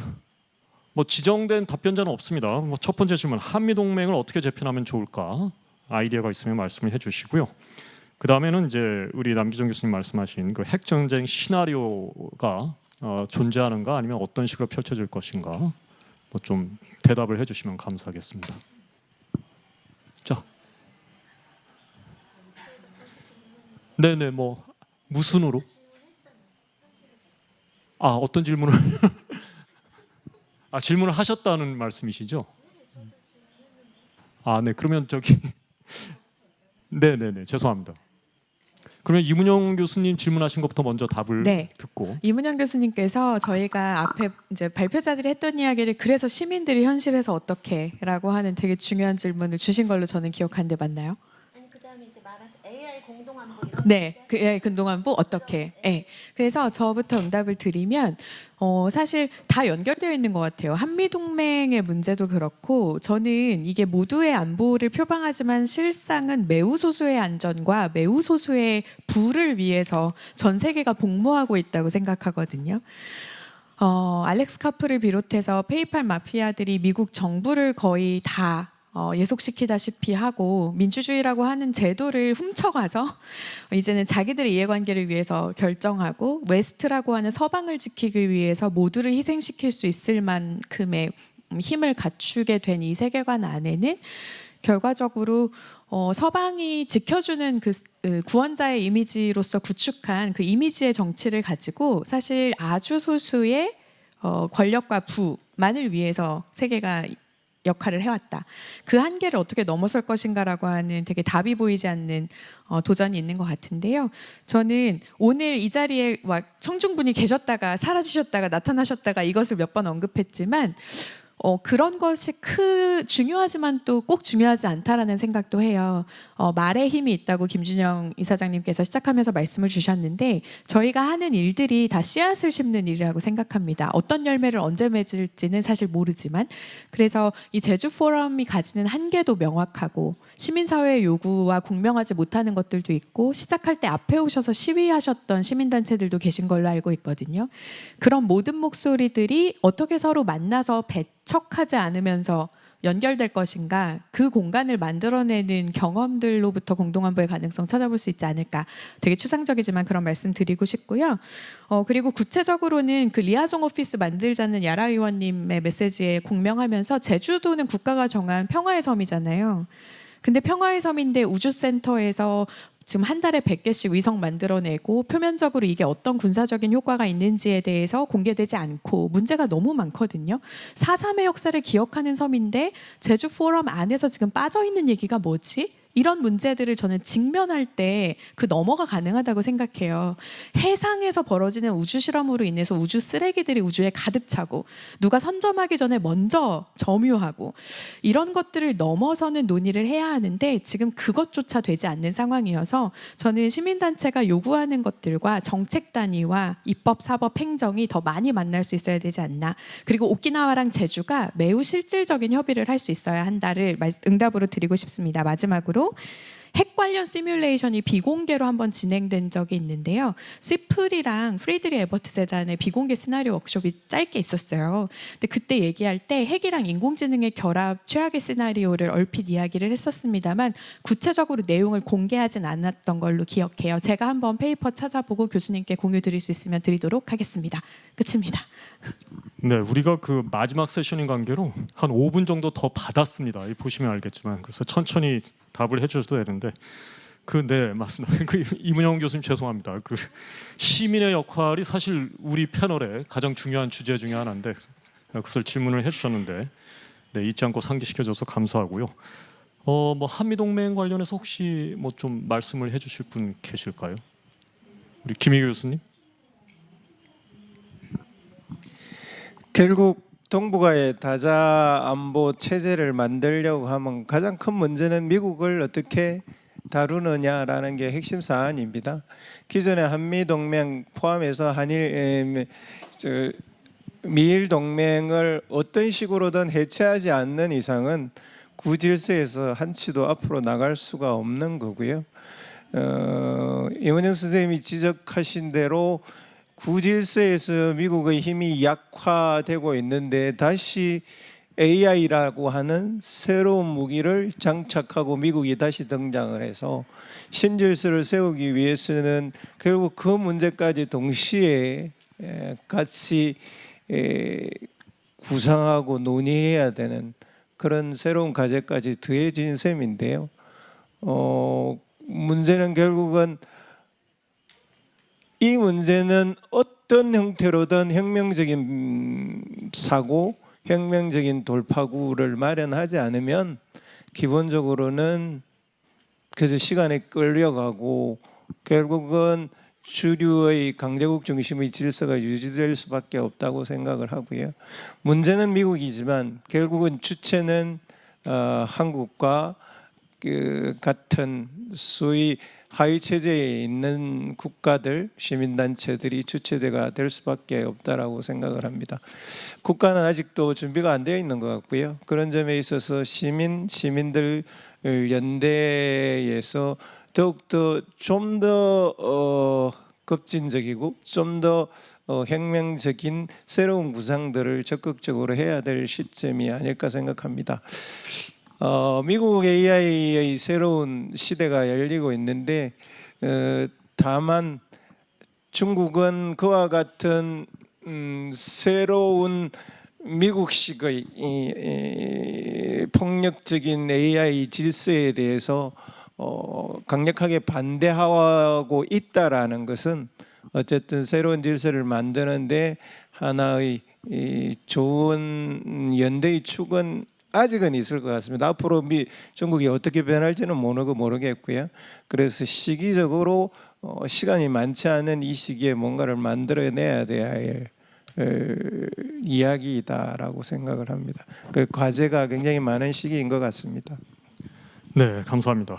뭐 지정된 답변자는 없습니다. 뭐 첫 번째 질문, 한미 동맹을 어떻게 재편하면 좋을까? 아이디어가 있으면 말씀을 해주시고요. 그 다음에는 이제 우리 남기정 교수님 말씀하신 그 핵전쟁 시나리오가 존재하는가, 아니면 어떤 식으로 펼쳐질 것인가, 뭐 좀 대답을 해주시면 감사하겠습니다. 자, 네네, 뭐 무슨으로? 어떤 질문을? 질문을 하셨다는 말씀이시죠? 네, 그러면 저기 네네네, 죄송합니다. 그러면 이문영 교수님 질문하신 것부터 먼저 답을 듣고. 이문영 교수님께서 저희가 앞에 이제 발표자들이 했던 이야기를 그래서 시민들이 현실에서 어떻게라고 하는 되게 중요한 질문을 주신 걸로 저는 기억하는데 맞나요? 아니 그다음에 이제 말하신 AI 공동안보 이런 네, 그 AI 공동안보 어떻게? 네. 그래서 저부터 응답을 드리면 사실 다 연결되어 있는 것 같아요. 한미 동맹의 문제도 그렇고, 저는 이게 모두의 안보를 표방하지만 실상은 매우 소수의 안전과 매우 소수의 부를 위해서 전 세계가 복무하고 있다고 생각하거든요. 알렉스 카프를 비롯해서 페이팔 마피아들이 미국 정부를 거의 다 예속시키다시피 하고 민주주의라고 하는 제도를 훔쳐가서 이제는 자기들의 이해관계를 위해서 결정하고, 웨스트라고 하는 서방을 지키기 위해서 모두를 희생시킬 수 있을 만큼의 힘을 갖추게 된 이 세계관 안에는 결과적으로 서방이 지켜주는 그 구원자의 이미지로서 구축한 그 이미지의 정치를 가지고 사실 아주 소수의 권력과 부만을 위해서 세계가 역할을 해왔다. 그 한계를 어떻게 넘어설 것인가라고 하는 되게 답이 보이지 않는 도전이 있는 것 같은데요. 저는 오늘 이 자리에 막 청중분이 계셨다가 사라지셨다가 나타나셨다가 이것을 몇 번 언급했지만 그런 것이 중요하지만 또 꼭 중요하지 않다라는 생각도 해요. 말에 힘이 있다고 김준영 이사장님께서 시작하면서 말씀을 주셨는데 저희가 하는 일들이 다 씨앗을 심는 일이라고 생각합니다. 어떤 열매를 언제 맺을지는 사실 모르지만 그래서 이 제주 포럼이 가지는 한계도 명확하고 시민사회의 요구와 공명하지 못하는 것들도 있고 시작할 때 앞에 오셔서 시위하셨던 시민단체들도 계신 걸로 알고 있거든요. 그런 모든 목소리들이 어떻게 서로 만나서 배척하지 않으면서 연결될 것인가, 그 공간을 만들어내는 경험들로부터 공동안보의 가능성 찾아볼 수 있지 않을까. 되게 추상적이지만 그런 말씀 드리고 싶고요. 그리고 구체적으로는 그 리아종 오피스 만들자는 야라 의원님의 메시지에 공명하면서 제주도는 국가가 정한 평화의 섬이잖아요. 근데 평화의 섬인데 우주센터에서 지금 한 달에 100개씩 위성 만들어내고 표면적으로 이게 어떤 군사적인 효과가 있는지에 대해서 공개되지 않고 문제가 너무 많거든요. 4.3의 역사를 기억하는 섬인데 제주 포럼 안에서 지금 빠져있는 얘기가 뭐지? 이런 문제들을 저는 직면할 때 그 너머가 가능하다고 생각해요. 해상에서 벌어지는 우주 실험으로 인해서 우주 쓰레기들이 우주에 가득 차고 누가 선점하기 전에 먼저 점유하고 이런 것들을 넘어서는 논의를 해야 하는데 지금 그것조차 되지 않는 상황이어서 저는 시민단체가 요구하는 것들과 정책 단위와 입법, 사법, 행정이 더 많이 만날 수 있어야 되지 않나. 그리고 오키나와랑 제주가 매우 실질적인 협의를 할 수 있어야 한다를 응답으로 드리고 싶습니다. 마지막으로 핵 관련 시뮬레이션이 비공개로 한번 진행된 적이 있는데요. 시플이랑 프리드리 에버트 재단의 비공개 시나리오 워크숍이 짧게 있었어요. 근데 그때 얘기할 때 핵이랑 인공지능의 결합 최악의 시나리오를 얼핏 이야기를 했었습니다만 구체적으로 내용을 공개하진 않았던 걸로 기억해요. 제가 한번 페이퍼 찾아보고 교수님께 공유 드릴 수 있으면 드리도록 하겠습니다. 끝입니다. 네, 우리가 그 마지막 세션인 관계로 한 5분 정도 더 받았습니다. 보시면 알겠지만 그래서 천천히 답을 해주셔도 되는데 네 맞습니다. 이문영 교수님 죄송합니다. 시민의 역할이 사실 우리 패널의 가장 중요한 주제 중에 하나인데 그것을 질문을 해주셨는데 네, 잊지 않고 상기시켜줘서 감사하고요. 뭐 한미 동맹 관련해서 혹시 뭐 좀 말씀을 해주실 분 계실까요? 우리 김희교 교수님. 결국 동북아의 다자 안보 체제를 만들려고 하면 가장 큰 문제는 미국을 어떻게 다루느냐라는 게 핵심 사안입니다. 기존의 한미 동맹 포함해서 미일 동맹을 어떤 식으로든 해체하지 않는 이상은 구질서에서 한치도 앞으로 나갈 수가 없는 거고요. 이원영 선생님이 지적하신 대로 구질서에서 미국의 힘이 약화되고 있는데 다시 AI라고 하는 새로운 무기를 장착하고 미국이 다시 등장을 해서 신질서를 세우기 위해서는 결국 그 문제까지 동시에 같이 구상하고 논의해야 되는 그런 새로운 과제까지 더해진 셈인데요. 문제는 결국은 이 문제는 어떤 형태로든 혁명적인 사고, 혁명적인 돌파구를 마련하지 않으면 기본적으로는 그래서 시간이 끌려가고 결국은 주류의 강대국 중심의 질서가 유지될 수밖에 없다고 생각을 하고요. 문제는 미국이지만 결국은 주체는 한국과 같은 소위 하위 체제에 있는 국가들, 시민단체들이 주체대가 될 수밖에 없다라고 생각을 합니다. 국가는 아직도 준비가 안 되어 있는 것 같고요. 그런 점에 있어서 시민들 연대에서 더욱더 좀 더 급진적이고 좀 더 혁명적인 새로운 구상들을 적극적으로 해야 될 시점이 아닐까 생각합니다. 미국 AI의 새로운 시대가 열리고 있는데 다만 중국은 그와 같은 새로운 미국식의 폭력적인 AI 질서에 대해서 강력하게 반대하고 있다라는 것은 어쨌든 새로운 질서를 만드는데 하나의 좋은 연대의 축은 아직은 있을 것 같습니다. 앞으로 중국이 어떻게 변할지는 모르겠고요. 그래서 시기적으로 시간이 많지 않은 이 시기에 뭔가를 만들어내야 될 이야기이다라고 생각을 합니다. 그 과제가 굉장히 많은 시기인 것 같습니다. 네, 감사합니다.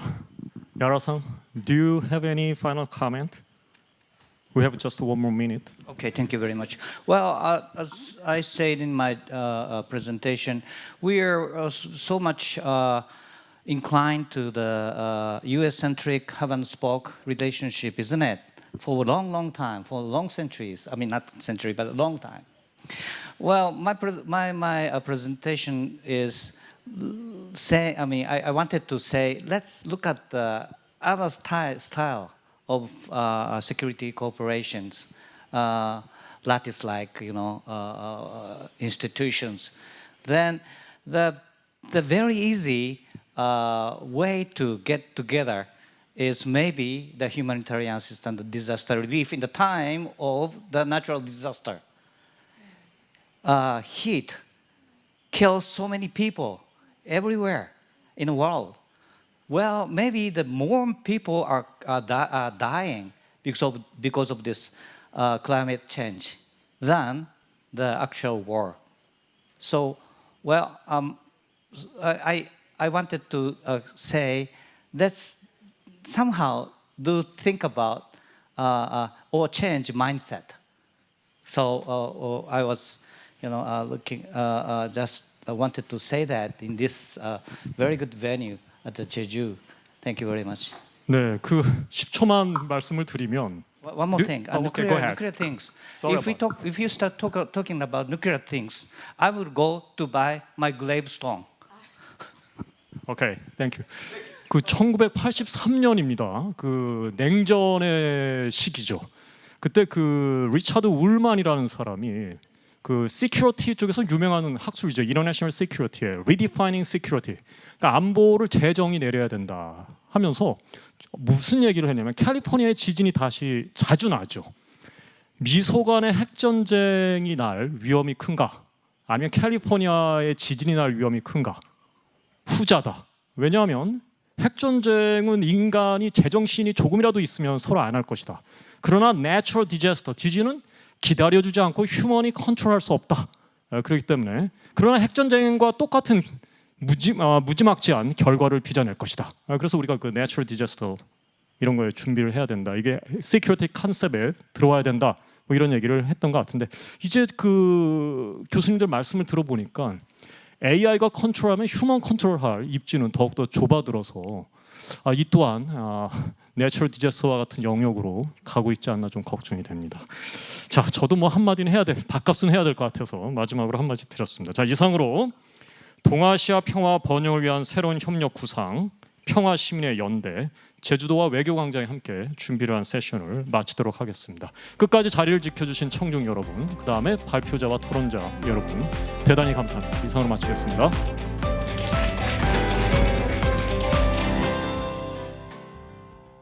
야라상, do you have any final comment? We have just one more minute. Okay, thank you very much. Well, as I said in my presentation, we are so much inclined to the U.S.-centric hub-and-spoke relationship, isn't it? For a long, long time, for long centuries. I mean, not century, but a long time. Well, my presentation is I wanted to say, let's look at the other style of security cooperations, lattice-like, institutions. Then the very easy way to get together is maybe the humanitarian assistance, the disaster relief in the time of the natural disaster. Heat kills so many people everywhere in the world. Well, maybe the more people are dying because of this climate change than the actual war. So, well, I wanted to say let's somehow think about or change mindset. So I was, looking. Just wanted to say that in this very good venue at the Jeju. Thank you very much. 네, 그 10초만 말씀을 드리면 One more thing. Okay, go ahead. Nuclear things. Sorry If you start talking about nuclear things, I will go to buy my gravestone. 오케이, 땡큐. 그 1983년입니다. 그 냉전의 시기죠. 그때 그 리차드 울만이라는 사람이 그 시큐리티 쪽에서 유명한 학술이죠. International Security의 Redefining Security. 그러니까 안보를 재정의 내려야 된다 하면서 무슨 얘기를 했냐면 캘리포니아의 지진이 다시 자주 나죠. 미소간의 핵전쟁이 날 위험이 큰가? 아니면 캘리포니아의 지진이 날 위험이 큰가? 후자다. 왜냐하면 핵전쟁은 인간이 제정신이 조금이라도 있으면 서로 안 할 것이다. 그러나 natural disaster, 지진은 기다려주지 않고 휴먼이 컨트롤할 수 없다. 그렇기 때문에 그러나 핵전쟁과 똑같은 무지막지한 결과를 빚어낼 것이다. 그래서 우리가 그 natural disaster 이런 거에 준비를 해야 된다. 이게 security 컨셉에 들어와야 된다. 뭐 이런 얘기를 했던 것 같은데 이제 그 교수님들 말씀을 들어보니까 AI가 컨트롤하면 휴먼 컨트롤할 입지는 더욱더 좁아들어서 이 또한 내추럴 디자스터와 같은 영역으로 가고 있지 않나 좀 걱정이 됩니다. 자, 저도 뭐 한마디는 해야 돼. 밥값은 해야 될 것 같아서 마지막으로 한마디 드렸습니다. 자, 이상으로 동아시아 평화 번영을 위한 새로운 협력 구상, 평화 시민의 연대, 제주도와 외교광장이 함께 준비를 한 세션을 마치도록 하겠습니다. 끝까지 자리를 지켜주신 청중 여러분, 그 다음에 발표자와 토론자 여러분, 대단히 감사합니다. 이상으로 마치겠습니다.